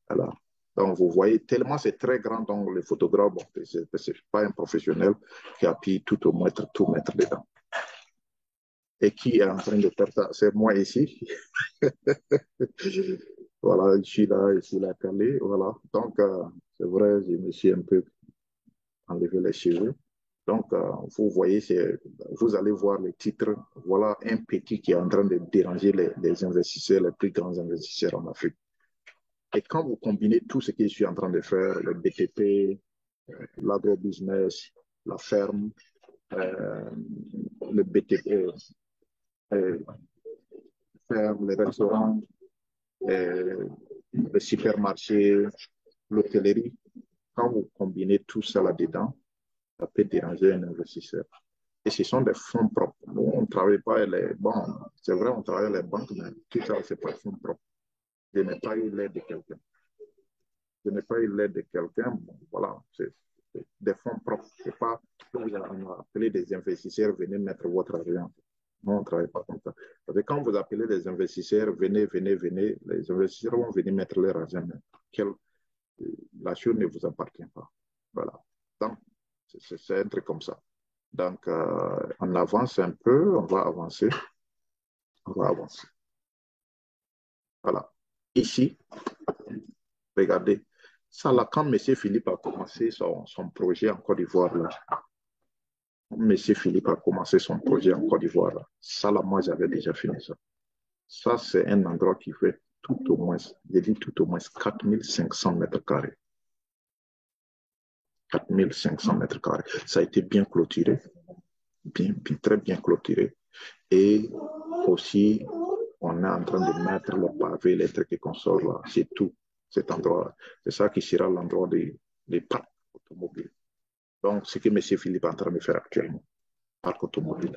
Voilà. Donc, vous voyez, tellement c'est très grand, donc le photographe, bon, c'est pas un professionnel qui appuie tout mettre dedans. Et qui est en train de faire ça? C'est moi ici. Voilà, je suis là calé, voilà. Donc, c'est vrai, je me suis un peu enlevé les cheveux. Donc, vous voyez, vous allez voir les titres. Voilà un petit qui est en train de déranger les investisseurs, les plus grands investisseurs en Afrique. Et quand vous combinez tout ce que je suis en train de faire, le BTP, l'agrobusiness, la ferme, euh, le BTP, euh, ferme, les restaurants, le supermarché, l'hôtellerie, quand vous combinez tout ça là-dedans, ça peut déranger un investisseur. Et ce sont des fonds propres. Nous, on ne travaille pas les banques. C'est vrai, on travaille les banques, mais tout ça, c'est pas fonds propres. Je n'ai pas eu l'aide de quelqu'un. Je n'ai pas eu l'aide de quelqu'un. Bon, voilà, c'est des fonds propres. C'est pas, on a appelé des investisseurs, venez mettre votre argent. Non, on ne travaille pas comme ça. Parce que quand vous appelez des investisseurs, venez, venez, venez, les investisseurs vont venir mettre leur argent. Quel, la chose ne vous appartient pas. Voilà. Donc, c'est un truc comme ça. Donc, on avance un peu, on va avancer, on va avancer. Voilà. Ici, regardez, ça là, quand M. Philippe a commencé son projet en Côte d'Ivoire, là, M. Philippe a commencé son projet en Côte d'Ivoire, là, ça là, moi, j'avais déjà fini ça. Ça, c'est un endroit qui fait tout au moins, j'ai dit tout au moins 4500 mètres carrés. 4500 mètres carrés. Ça a été bien clôturé, très bien clôturé. Et aussi, on est en train de mettre le pavé électrique qu'on sort là. C'est tout, cet endroit. C'est ça qui sera l'endroit des parcs automobiles. Donc, ce que M. Philippe est en train de faire actuellement, parc automobile.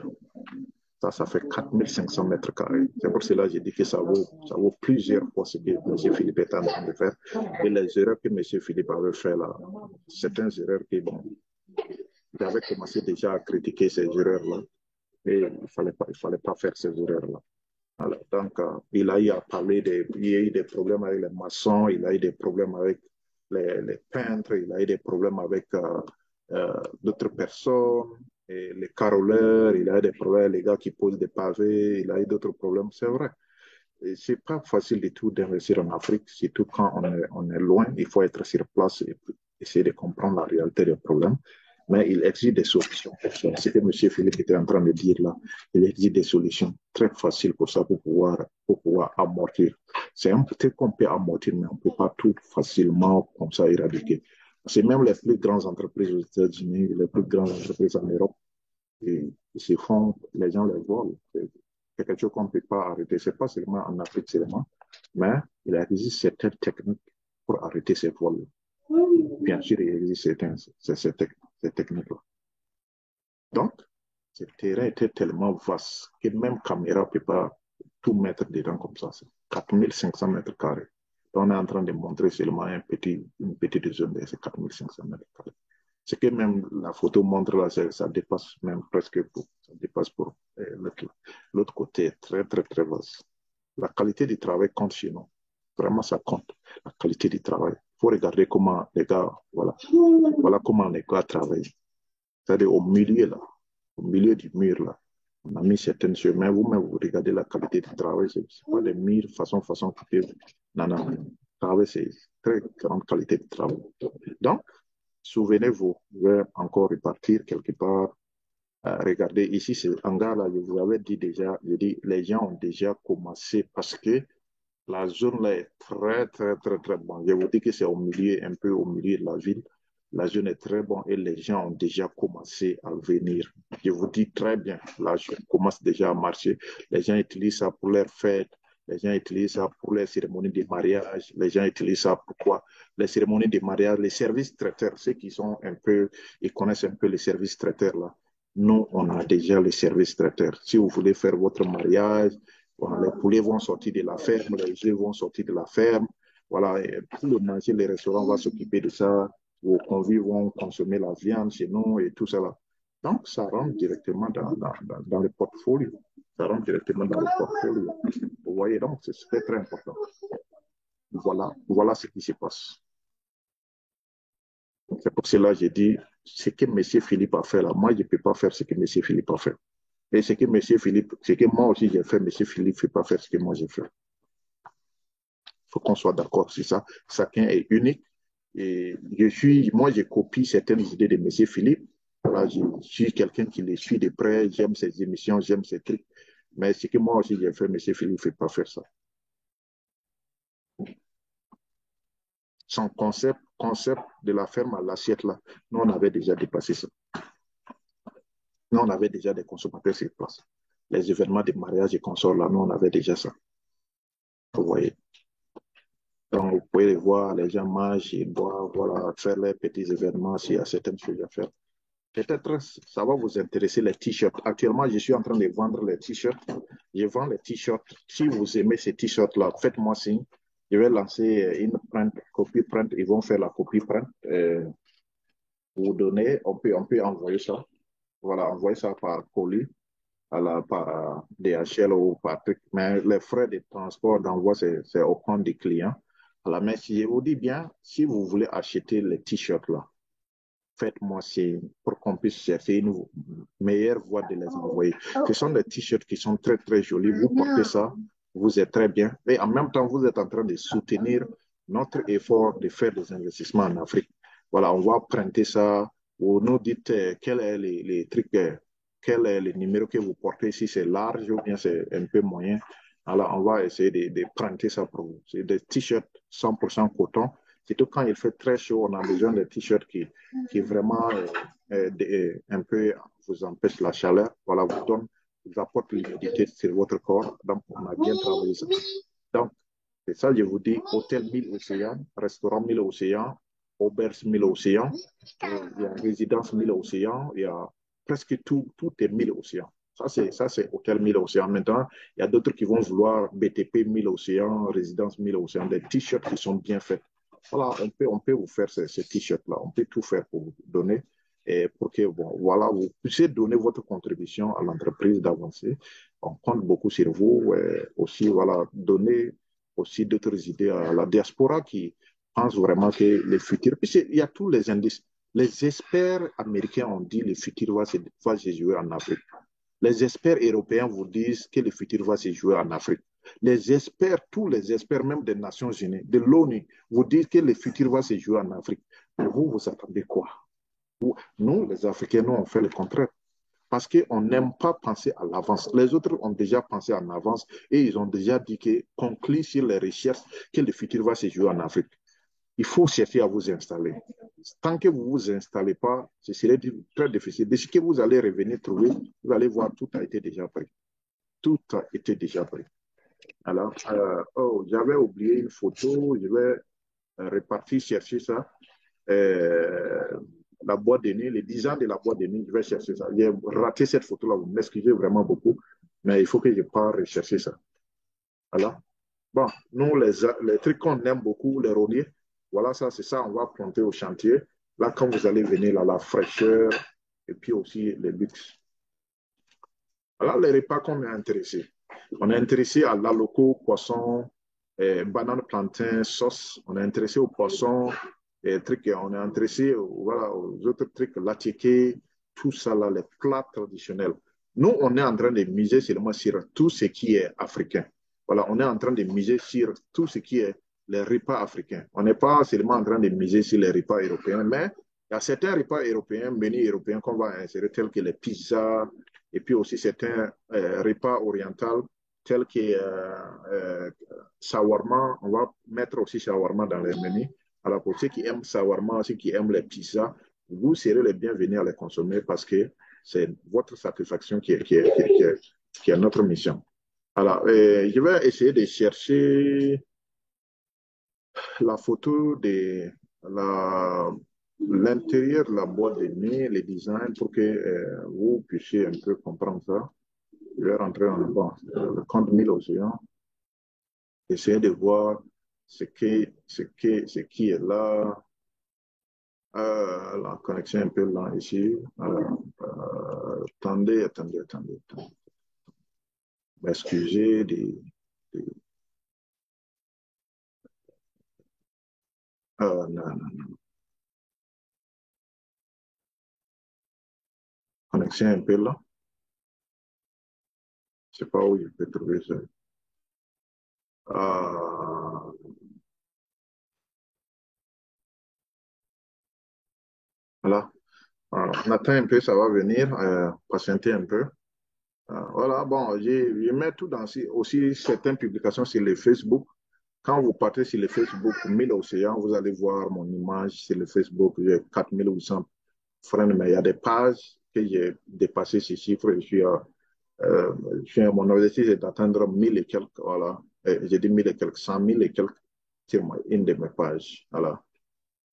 Ça fait 4500 mètres carrés. C'est pour cela que j'ai dit que ça vaut plusieurs fois ce que M. Philippe est en train de faire. Et les erreurs que M. Philippe avait fait là, certaines erreurs qui, bon, j'avais commencé déjà à critiquer ces erreurs-là. Et il fallait pas faire ces erreurs-là. Alors, donc, il a eu à parler il y a eu des problèmes avec les maçons, il a eu des problèmes avec les peintres, il a eu des problèmes avec d'autres personnes, et les caroleurs, il a eu des problèmes, les gars qui posent des pavés, il a eu d'autres problèmes, c'est vrai. Et c'est pas facile du tout d'investir en Afrique, surtout quand on est loin, il faut être sur place et essayer de comprendre la réalité des problèmes. Mais il existe des solutions. C'est ce que M. Philippe était en train de dire là. Il existe des solutions très faciles pour ça, pour pouvoir amortir. C'est un petit qu'on peut amortir, mais on ne peut pas tout facilement comme ça éradiquer. C'est même les plus grandes entreprises aux États-Unis, les plus grandes entreprises en Europe, et ils se font, les gens les volent. C'est quelque chose qu'on ne peut pas arrêter. Ce n'est pas seulement en Afrique seulement, mais il existe certaines techniques pour arrêter ces vols. Bien sûr, il existe ces techniques-là. Donc, ce terrain était tellement vaste que même caméra ne peut pas tout mettre dedans comme ça. C'est 4500 mètres carrés. Donc, on est en train de montrer seulement une petite zone de ces 4500 mètres carrés. Ce que même la photo montre là, ça dépasse même presque pour, ça dépasse pour l'autre côté, est très, très, très vaste. La qualité du travail compte chez nous. Vraiment, ça compte. La qualité du travail. Il faut regarder comment les gars, voilà, voilà comment les gars travaillent. C'est-à-dire au milieu là, au milieu du mur là, on a mis certaines choses. Mais vous-même, vous regardez la qualité du travail, c'est pas des murs façon coupée. Non, non, non. Le travail, c'est très grande qualité de travail. Donc, souvenez-vous, je vais encore repartir quelque part. Regardez, ici, c'est hangar là, je vous avais dit déjà, je dis, les gens ont déjà commencé parce que La zone là est très bonne. Je vous dis que c'est au milieu, un peu au milieu de la ville. La zone est très bonne et les gens ont déjà commencé à venir. Je vous dis très bien, la zone commence déjà à marcher. Les gens utilisent ça pour leurs fêtes. Les gens utilisent ça pour les cérémonies de mariage. Les gens utilisent ça pour quoi? Les cérémonies de mariage, les services traiteurs, ceux qui sont un peu, ils connaissent un peu les services traiteurs là. Nous, on a déjà les services traiteurs. Si vous voulez faire votre mariage, voilà, les poulets vont sortir de la ferme, les œufs vont sortir de la ferme. Voilà, et pour le manger, les restaurants vont s'occuper de ça. Vos convives vont consommer la viande chez nous et tout ça là. Donc, ça rentre directement dans le portfolio. Ça rentre directement dans le portfolio. Vous voyez, donc, c'est très, très important. Voilà ce qui se passe. C'est pour cela que j'ai dit, ce que M. Philippe a fait là, moi, je ne peux pas faire ce que M. Philippe a fait. Et ce que M. Philippe, ce que moi aussi j'ai fait, M. Philippe ne fait pas faire ce que moi j'ai fait. Il faut qu'on soit d'accord sur ça. Chacun est unique. Et moi, je copie certaines idées de M. Philippe. Voilà, je suis quelqu'un qui les suit de près, j'aime ses émissions, j'aime ses trucs. Mais ce que moi aussi j'ai fait, M. Philippe ne fait pas faire ça. Son concept de la ferme à l'assiette, là, nous, on avait déjà dépassé ça. Nous, on avait déjà des consommateurs sur place. Les événements de mariage et consorts, là, nous, on avait déjà ça. Vous voyez. Donc, vous pouvez les voir, les gens mangent et boivent, voilà, faire les petits événements s'il y a certaines choses à faire. Peut-être ça va vous intéresser les t-shirts. Actuellement, je suis en train de vendre les t-shirts. Je vends les t-shirts. Si vous aimez ces t-shirts-là, faites-moi signe. Je vais lancer une print, copie print. Ils vont faire la copie print. Vous donner, on peut envoyer ça. Voilà, envoyer ça par colis, par DHL ou par truc. Mais les frais de transport d'envoi, c'est au compte des clients. Alors, mais si je vous dis bien, si vous voulez acheter les t-shirts là, faites-moi signe pour qu'on puisse chercher une meilleure voie de les envoyer. Ce sont des t-shirts qui sont très, très jolis. Vous portez ça, vous êtes très bien. Et en même temps, vous êtes en train de soutenir notre effort de faire des investissements en Afrique. Voilà, on va prêter ça. Vous nous dites quel est les trucs, quel est le numéro que vous portez, si c'est large ou bien c'est un peu moyen. Alors, on va essayer de prêter ça pour vous. C'est des t-shirts 100% coton. Surtout quand il fait très chaud, on a besoin de t-shirts qui vraiment un peu vous empêche la chaleur. Voilà, vous apporte l'humidité sur votre corps. Donc, on a bien travaillé ça. Donc, c'est ça, je vous dis, hôtel 1000 Océans, restaurant 1000 Océans, auberge 1000 Océans, il y a résidence 1000 Océans, il y a presque tout est 1000 Océans. Ça, c'est hôtel 1000 Océans. Maintenant, il y a d'autres qui vont vouloir BTP 1000 Océans, résidence 1000 Océans, des t-shirts qui sont bien faits. Voilà, on peut vous faire ces t-shirts-là. On peut tout faire pour vous donner et pour que, bon, voilà, vous puissiez donner votre contribution à l'entreprise d'avancer. On compte beaucoup sur vous et aussi, voilà, donner aussi d'autres idées à la diaspora qui pense vraiment que le futur, puisqu'il y a tous les indices. Les experts américains ont dit que le futur va se jouer en Afrique. Les experts européens vous disent que le futur va se jouer en Afrique. Les experts, tous les experts, même des Nations Unies, de l'ONU, vous disent que le futur va se jouer en Afrique. Mais vous, vous attendez quoi? Nous, les Africains, nous, on fait le contraire. Parce qu'on n'aime pas penser à l'avance. Les autres ont déjà pensé en avance et ils ont déjà dit que, conclu sur les recherches, que le futur va se jouer en Afrique. Il faut chercher à vous installer. Tant que vous ne vous installez pas, ce serait très difficile. Dès que vous allez revenir trouver, vous allez voir, tout a été déjà pris. Tout a été déjà pris. Alors, j'avais oublié une photo, je vais repartir chercher ça. Euh, la boîte de nuit, les 10 ans de la boîte de nuit, je vais chercher ça. J'ai raté cette photo-là, vous m'excusez vraiment beaucoup, mais il faut que je parte rechercher ça. Alors, bon, nous, les trucs qu'on aime beaucoup, les rôliers, voilà, ça, c'est ça, on va planter au chantier. Là, quand vous allez venir, là, la fraîcheur et puis aussi le luxe. Voilà les repas qu'on est intéressé. On est intéressé à l'aloco, poisson, banane, plantain, sauce. On est intéressé aux poissons, trucs, on est intéressé voilà, aux autres trucs, l'attiqué, tout ça, là, les plats traditionnels. Nous, on est en train de miser seulement sur tout ce qui est africain. Voilà, on est en train de miser sur tout ce qui est les repas africains. On n'est pas seulement en train de miser sur les repas européens, mais il y a certains repas européens, menus européens qu'on va insérer, tels que les pizzas, et puis aussi certains repas orientaux, tels que shawarma. On va mettre aussi shawarma dans les menus. Alors, pour ceux qui aiment shawarma, ceux qui aiment les pizzas, vous serez les bienvenus à les consommer parce que c'est votre satisfaction qui est notre mission. Alors, je vais essayer de chercher la photo de l'intérieur de la boîte de nuit, les designs, pour que vous puissiez un peu comprendre ça. Je vais rentrer en bon, le compte 1000 océans, essayer de voir ce qui est là. La connexion est un peu lente ici. Alors, attendez. M'excuser non. Connexion un peu là. Je ne sais pas où je peux trouver ça. Euh, voilà. Alors, on attend un peu, ça va venir. Patienter un peu. Voilà, bon, je mets tout dans aussi certaines publications sur les Facebook. Quand vous partez sur le Facebook 1000 océans, vous allez voir mon image sur le Facebook. J'ai 4800 friends, mais il y a des pages que j'ai dépassé ces chiffres. Euh, mon objectif est d'atteindre 1000 et quelques, voilà. J'ai dit 1000 et quelques, 100 000 et quelques sur une de mes pages. Voilà.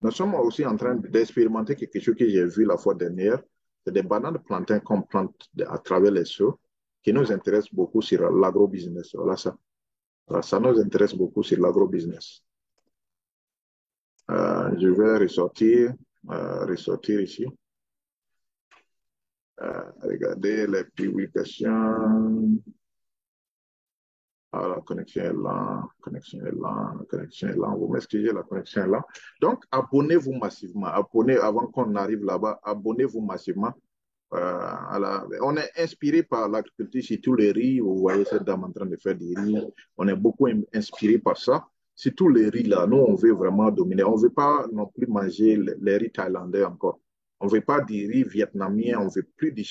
Nous sommes aussi en train d'expérimenter quelque chose que j'ai vu la fois dernière. C'est des bananes de plantain qu'on plante à travers les seaux qui nous intéresse beaucoup sur l'agro-business. Voilà ça. Voilà, ça nous intéresse beaucoup sur l'agro-business. Je vais ressortir ici. Regardez les publications. Ah, la connexion est lente. Vous m'excusez, la connexion est lente. Donc, abonnez-vous massivement. Avant qu'on arrive là-bas, abonnez-vous massivement. On est inspiré par l'agriculture, surtout les riz. Vous voyez cette dame en train de faire des riz. On est beaucoup inspiré par ça. Surtout les riz là, nous, on veut vraiment dominer. On ne veut pas non plus manger les riz thaïlandais encore. On ne veut pas des riz vietnamiens. On ne veut plus des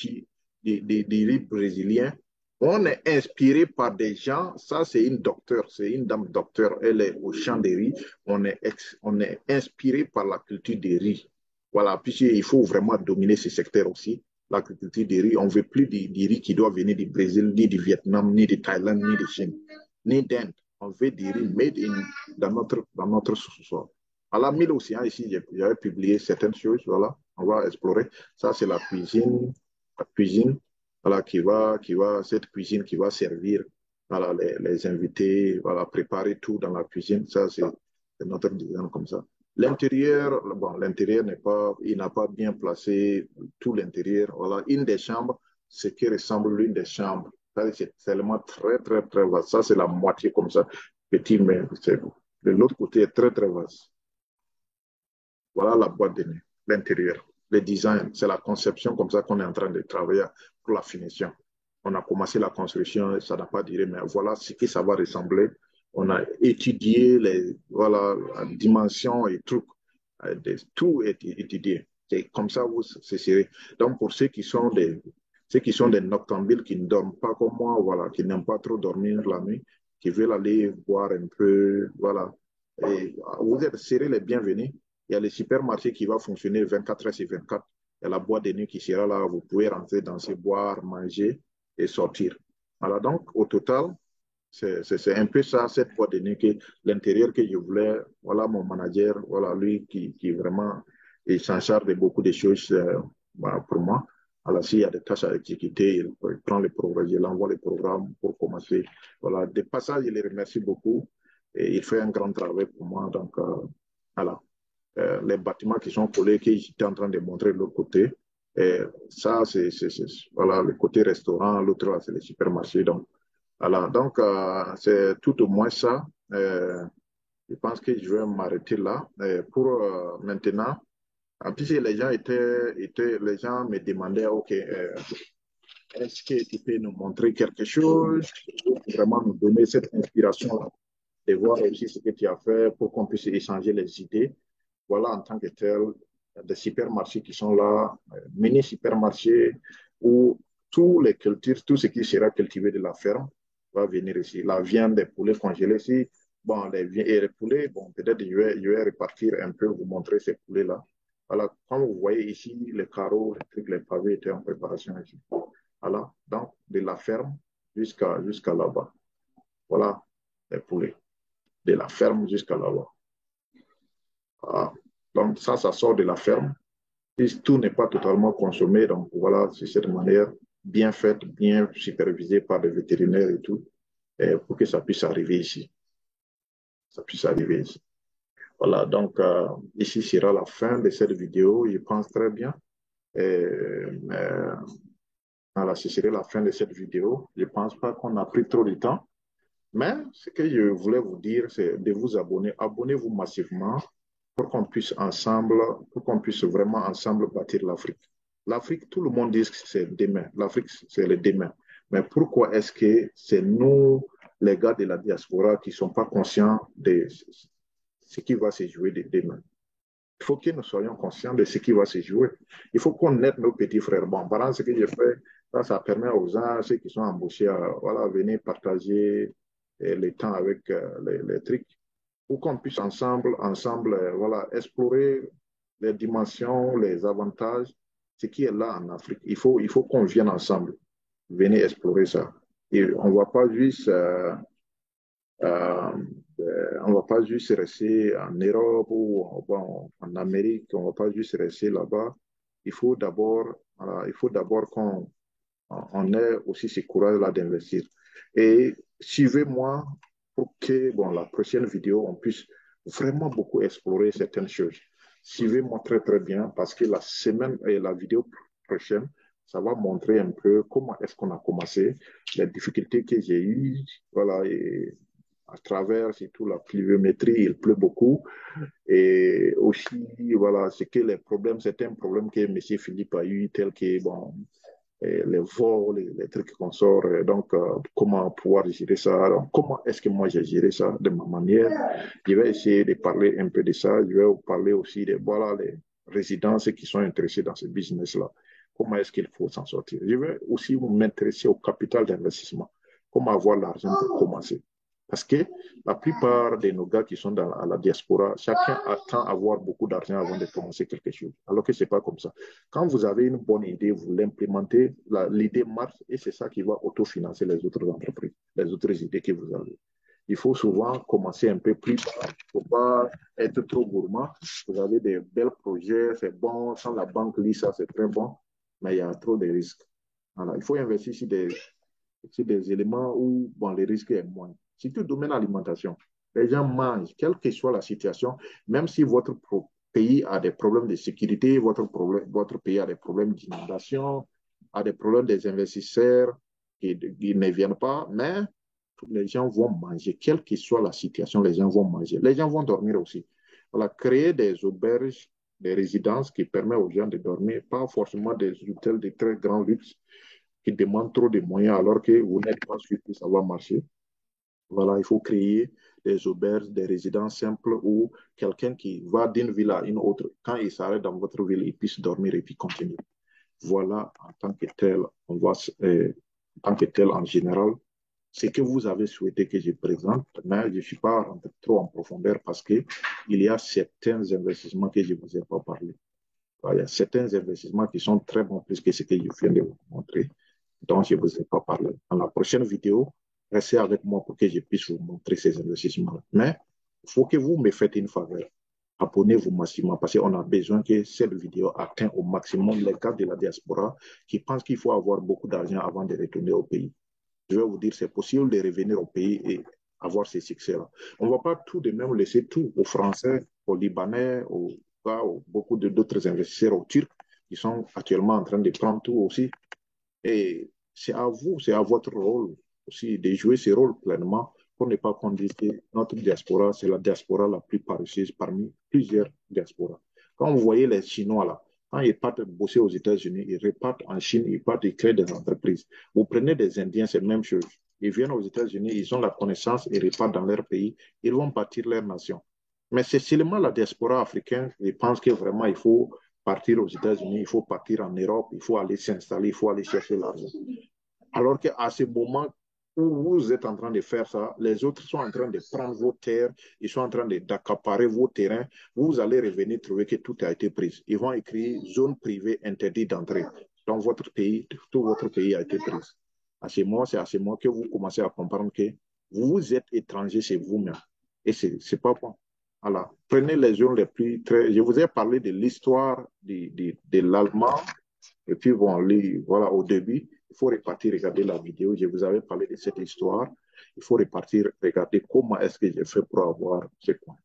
riz brésiliens. On est inspiré par des gens. Ça, c'est une docteure, c'est une dame docteur. Elle est au champ des riz. On est inspiré par la culture des riz. Voilà, puisqu'il faut vraiment dominer ce secteur aussi l'agriculture du riz. On ne veut plus du riz qui doit venir du Brésil, ni du Vietnam, ni de Thaïlande, ni de Chine, ni d'Inde. On veut du riz made dans notre sous-sol. À la mille océans, ici, j'avais publié certaines choses. Voilà, on va explorer. Ça, c'est la cuisine voilà, cette cuisine qui va servir voilà, les invités, voilà, préparer tout dans la cuisine. Ça, c'est notre design comme ça. L'intérieur, bon, l'intérieur n'est pas, il n'a pas bien placé tout l'intérieur. Voilà, une des chambres, ce qui ressemble l'une des chambres. C'est tellement très vaste. Ça, c'est la moitié comme ça, petit, mais de l'autre côté est très vaste. Voilà la boîte de nuit, l'intérieur, le design, c'est la conception comme ça qu'on est en train de travailler pour la finition. On a commencé la construction, ça n'a pas duré, mais voilà ce que ça va ressembler. On a étudié voilà, la dimension et trucs, tout est étudié. C'est comme ça, vous cesserez. Donc, pour ceux qui sont des noctambules, qui ne dorment pas comme moi, voilà, qui n'aiment pas trop dormir la nuit, qui veulent aller voir un peu, voilà. Et vous êtes serrés les bienvenus. Il y a le supermarché qui va fonctionner 24 heures sur 24. Il y a la boîte de nuit qui sera là. Vous pouvez rentrer, danser, boire, manger et sortir. Voilà, donc au total, c'est un peu ça, cette boîte de nuit, l'intérieur que je voulais. Voilà mon manager, voilà lui qui vraiment il s'en charge de beaucoup de choses pour moi. Alors, s'il y a des tâches à exécuter, il prend les programmes, il envoie les programmes pour commencer. Voilà, de passage, je les remercie beaucoup. Et il fait un grand travail pour moi. Donc, voilà. Les bâtiments qui sont collés, que j'étais en train de montrer de l'autre côté. Et ça, voilà, le côté restaurant, l'autre, là, c'est le supermarché. Donc, voilà. Donc, c'est tout au moins ça. Je pense que je vais m'arrêter là. Pour maintenant, en plus, les gens me demandaient, OK, est-ce que tu peux nous montrer quelque chose, vraiment nous donner cette inspiration-là, de voir aussi ce que tu as fait pour qu'on puisse échanger les idées. Voilà, en tant que tel, des supermarchés qui sont là, mini-supermarchés où tous les cultures, tout ce qui sera cultivé de la ferme, va venir ici. La viande des poulets congelés ici, bon, et les poulets, bon, peut-être je vais repartir un peu, vous montrer ces poulets-là. Voilà, comme vous voyez ici, les carreaux, les trucs, les pavés étaient en préparation ici. Voilà, donc de la ferme jusqu'à là-bas. Voilà, les poulets, de la ferme jusqu'à là-bas. Voilà. Donc ça sort de la ferme. Et tout n'est pas totalement consommé, donc voilà, c'est cette manière bien faite, bien supervisée par les vétérinaires et tout, et pour que ça puisse arriver ici. Ça puisse arriver ici. Voilà, donc ici sera la fin de cette vidéo, je pense très bien. Voilà, ce serait la fin de cette vidéo. Je ne pense pas qu'on a pris trop de temps. Mais ce que je voulais vous dire, c'est de vous abonner. Abonnez-vous massivement pour qu'on puisse ensemble, pour qu'on puisse vraiment ensemble bâtir l'Afrique. L'Afrique, tout le monde dit que c'est demain. L'Afrique, c'est le demain. Mais pourquoi est-ce que c'est nous, les gars de la diaspora, qui ne sont pas conscients de ce qui va se jouer de demain? Il faut que nous soyons conscients de ce qui va se jouer. Il faut qu'on aide nos petits frères. Bon, par exemple, ce que je fais, ça permet aux gens, ceux qui sont embauchés, voilà, venir partager le temps avec les trucs pour qu'on puisse ensemble voilà, explorer les dimensions, les avantages, ce qui est là en Afrique. Il faut qu'on vienne ensemble, venir explorer ça. Et on ne va pas juste euh, on va pas juste rester en Europe ou en Amérique, on va pas juste rester là-bas. Il faut d'abord qu'on on ait aussi ce courage-là d'investir. Et suivez-moi pour que, bon, la prochaine vidéo, on puisse vraiment beaucoup explorer certaines choses. Suivez-moi très, très bien parce que la semaine et la vidéo prochaine, ça va montrer un peu comment est-ce qu'on a commencé, les difficultés que j'ai eues, voilà, et à travers surtout la pluviométrie, il pleut beaucoup. Et aussi, voilà, c'est que les problèmes, c'est un problème que M. Philippe a eu, tel que, bon, les vols, les trucs qu'on sort. Donc, comment pouvoir gérer ça? Donc, comment est-ce que moi j'ai géré ça de ma manière? Je vais essayer de parler un peu de ça. Je vais vous parler aussi de voilà, les résidences qui sont intéressées dans ce business-là. Comment est-ce qu'il faut s'en sortir? Je vais aussi m'intéresser au capital d'investissement. Comment avoir l'argent pour commencer? Parce que la plupart de nos gars qui sont dans la diaspora, chacun attend avoir beaucoup d'argent avant de commencer quelque chose. Alors que ce n'est pas comme ça. Quand vous avez une bonne idée, vous l'implémentez, l'idée marche et c'est ça qui va autofinancer les autres entreprises, les autres idées que vous avez. Il faut souvent commencer un peu plus bas. Il ne faut pas être trop gourmand. Vous avez des bels projets, c'est bon. Sans la banque lit ça, c'est très bon. Mais il y a trop de risques. Voilà. Il faut investir sur des éléments où bon, le risque est moins. Surtout le domaine alimentation. Les gens mangent, quelle que soit la situation, même si votre pays a des problèmes de sécurité, votre pays a des problèmes d'inondation, a des problèmes des investisseurs qui ne viennent pas, mais les gens vont manger, quelle que soit la situation, les gens vont manger. Les gens vont dormir aussi. Voilà, créer des auberges, des résidences qui permettent aux gens de dormir, pas forcément des hôtels de très grand luxe qui demandent trop de moyens alors que vous n'êtes pas sûr que ça va marcher. Voilà, il faut créer des auberges, des résidences simples où quelqu'un qui va d'une ville à une autre, quand il s'arrête dans votre ville, il puisse dormir et puis continuer. Voilà, en tant que tel, en tant que tel en général, ce que vous avez souhaité que je présente, mais je ne suis pas rentré trop en profondeur parce qu'il y a certains investissements que je ne vous ai pas parlé. Voilà, il y a certains investissements qui sont très bons plus que ce que je viens de vous montrer, dont je ne vous ai pas parlé. Dans la prochaine vidéo, restez avec moi pour que je puisse vous montrer ces investissements-là. Mais il faut que vous me faites une faveur. Abonnez-vous massivement parce qu'on a besoin que cette vidéo atteigne au maximum les gars de la diaspora qui pensent qu'il faut avoir beaucoup d'argent avant de retourner au pays. Je vais vous dire, c'est possible de revenir au pays et avoir ces succès-là. On ne va pas tout de même laisser tout aux Français, aux Libanais, aux gars, beaucoup d'autres investisseurs, aux Turcs qui sont actuellement en train de prendre tout aussi. Et c'est à vous, c'est à votre rôle aussi de jouer ce rôle pleinement pour ne pas conduire notre diaspora, c'est la diaspora la plus paresseuse parmi plusieurs diasporas. Quand vous voyez les Chinois là, quand ils partent bosser aux États-Unis, ils repartent en Chine, ils partent, ils créent des entreprises. Vous prenez des Indiens, c'est la même chose. Ils viennent aux États-Unis, ils ont la connaissance, ils repartent dans leur pays, ils vont bâtir leur nation. Mais c'est seulement la diaspora africaine qui pense que vraiment il faut partir aux États-Unis, il faut partir en Europe, il faut aller s'installer, il faut aller chercher l'argent. Alors qu'à ce moment, Vous êtes en train de faire ça, les autres sont en train de prendre vos terres, ils sont en train d'accaparer vos terrains. Vous allez revenir trouver que tout a été pris. Ils vont écrire zone privée interdite d'entrée. Dans votre pays, tout votre pays a été pris. À ce moment, c'est à ce moment que vous commencez à comprendre que vous êtes étranger chez vous-même. Et c'est pas bon. Alors, prenez les zones les plus très. Je vous ai parlé de l'histoire de l'Allemand. Et puis, bon, voilà, au début, il faut repartir, regarder la vidéo. Je vous avais parlé de cette histoire. Il faut repartir, regarder comment est-ce que j'ai fait pour avoir ce point.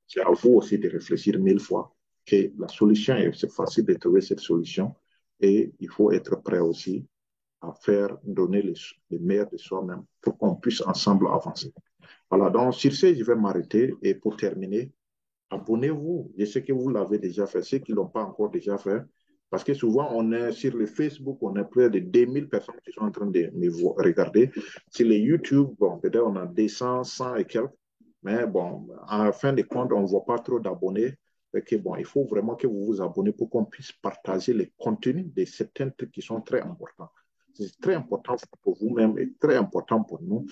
C'est à vous aussi de réfléchir 1000 fois que la solution, c'est facile de trouver cette solution. Et il faut être prêt aussi à faire donner les meilleurs de soi-même pour qu'on puisse ensemble avancer. Voilà, donc sur ce, je vais m'arrêter. Et pour terminer, abonnez-vous. Je sais que vous l'avez déjà fait, ceux qui ne l'ont pas encore déjà fait. Parce que souvent, on est sur le Facebook, on a près de 2000 personnes qui sont en train de me regarder. Sur les YouTube, bon, peut-être on a 200, 100 et quelques. Mais bon, en fin de compte, on ne voit pas trop d'abonnés. Et bon, il faut vraiment que vous vous abonnez pour qu'on puisse partager les contenus de certains trucs qui sont très importants. C'est très important pour vous-même et très important pour nous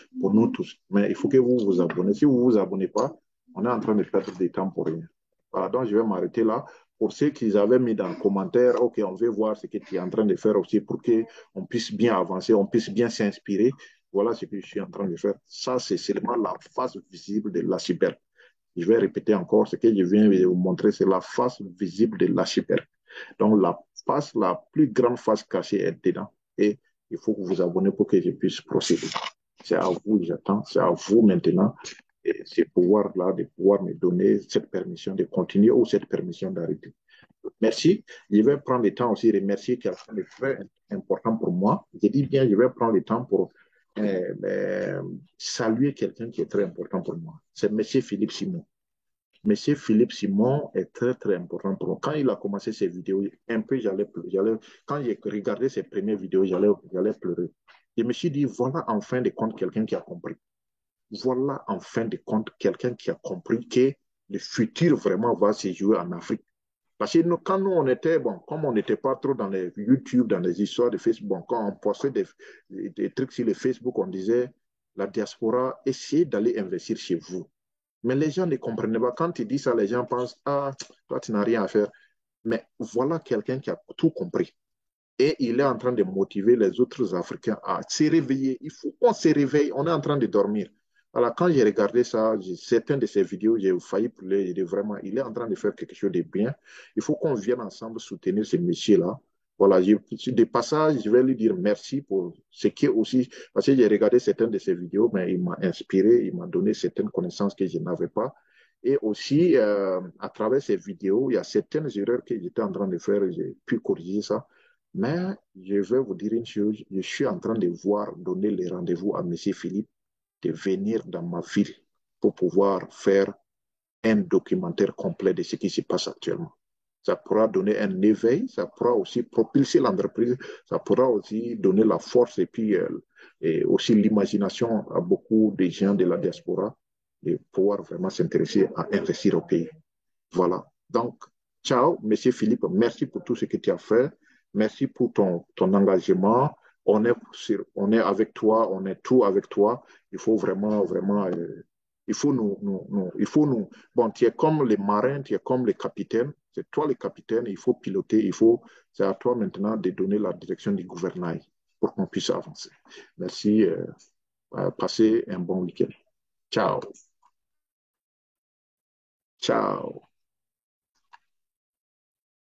tous. Mais il faut que vous vous abonnez. Si vous ne vous abonnez pas, on est en train de perdre du temps pour rien. Voilà, donc je vais m'arrêter là. Pour ceux qui avaient mis dans le commentaire, OK, on veut voir ce que tu es en train de faire aussi pour qu'on puisse bien avancer, on puisse bien s'inspirer. Voilà ce que je suis en train de faire. Ça, c'est seulement la face visible de l'archipel. Je vais répéter encore ce que je viens de vous montrer, c'est la face visible de l'archipel. Donc, la plus grande face cachée est dedans. Et il faut que vous vous abonnez pour que je puisse procéder. C'est à vous, j'attends. C'est à vous maintenant. Et ce pouvoir-là de pouvoir me donner cette permission de continuer ou cette permission d'arrêter. Merci. Je vais prendre le temps aussi de remercier quelqu'un de très important pour moi. Je dis bien, je vais prendre le temps pour saluer quelqu'un qui est très important pour moi. C'est M. Philippe Simon. Monsieur Philippe Simon est très, très important pour moi. Quand il a commencé ses vidéos, un peu, quand j'ai regardé ses premières vidéos, j'allais pleurer. Je me suis dit, voilà en fin de compte quelqu'un qui a compris. Voilà en fin de compte quelqu'un qui a compris que le futur vraiment va se jouer en Afrique. Parce que quand nous, on était, bon, comme on n'était pas trop dans les YouTube, dans les histoires de Facebook, bon, quand on postait des trucs sur le Facebook, on disait, la diaspora, essayez d'aller investir chez vous. Mais les gens ne comprennent pas. Quand tu dis ça, les gens pensent, ah, toi, tu n'as rien à faire. Mais voilà quelqu'un qui a tout compris. Et il est en train de motiver les autres Africains à se réveiller. Il faut qu'on se réveille. On est en train de dormir. Alors, quand j'ai regardé ça, certaines de ces vidéos, j'ai failli pleurer. J'ai dit vraiment, il est en train de faire quelque chose de bien. Il faut qu'on vienne ensemble soutenir ce monsieur-là. Voilà, de passage, je vais lui dire merci pour ce qui est aussi, parce que j'ai regardé certaines de ses vidéos, mais il m'a inspiré, il m'a donné certaines connaissances que je n'avais pas. Et aussi, à travers ces vidéos, il y a certaines erreurs que j'étais en train de faire, j'ai pu corriger ça. Mais je vais vous dire une chose, je suis en train de voir donner les rendez-vous à M. Philippe de venir dans ma ville pour pouvoir faire un documentaire complet de ce qui se passe actuellement. Ça pourra donner un éveil, ça pourra aussi propulser l'entreprise, ça pourra aussi donner la force et aussi l'imagination à beaucoup de gens de la diaspora de pouvoir vraiment s'intéresser à investir au pays. Voilà. Donc, ciao, Monsieur Philippe. Merci pour tout ce que tu as fait. Merci pour ton engagement. On est avec toi, on est tout avec toi. Il faut vraiment, vraiment, il faut il faut nous. Bon, tu es comme les marins, tu es comme les capitaines. C'est toi le capitaine, il faut piloter, c'est à toi maintenant de donner la direction du gouvernail pour qu'on puisse avancer. Merci. Passez un bon week-end. Ciao. Ciao.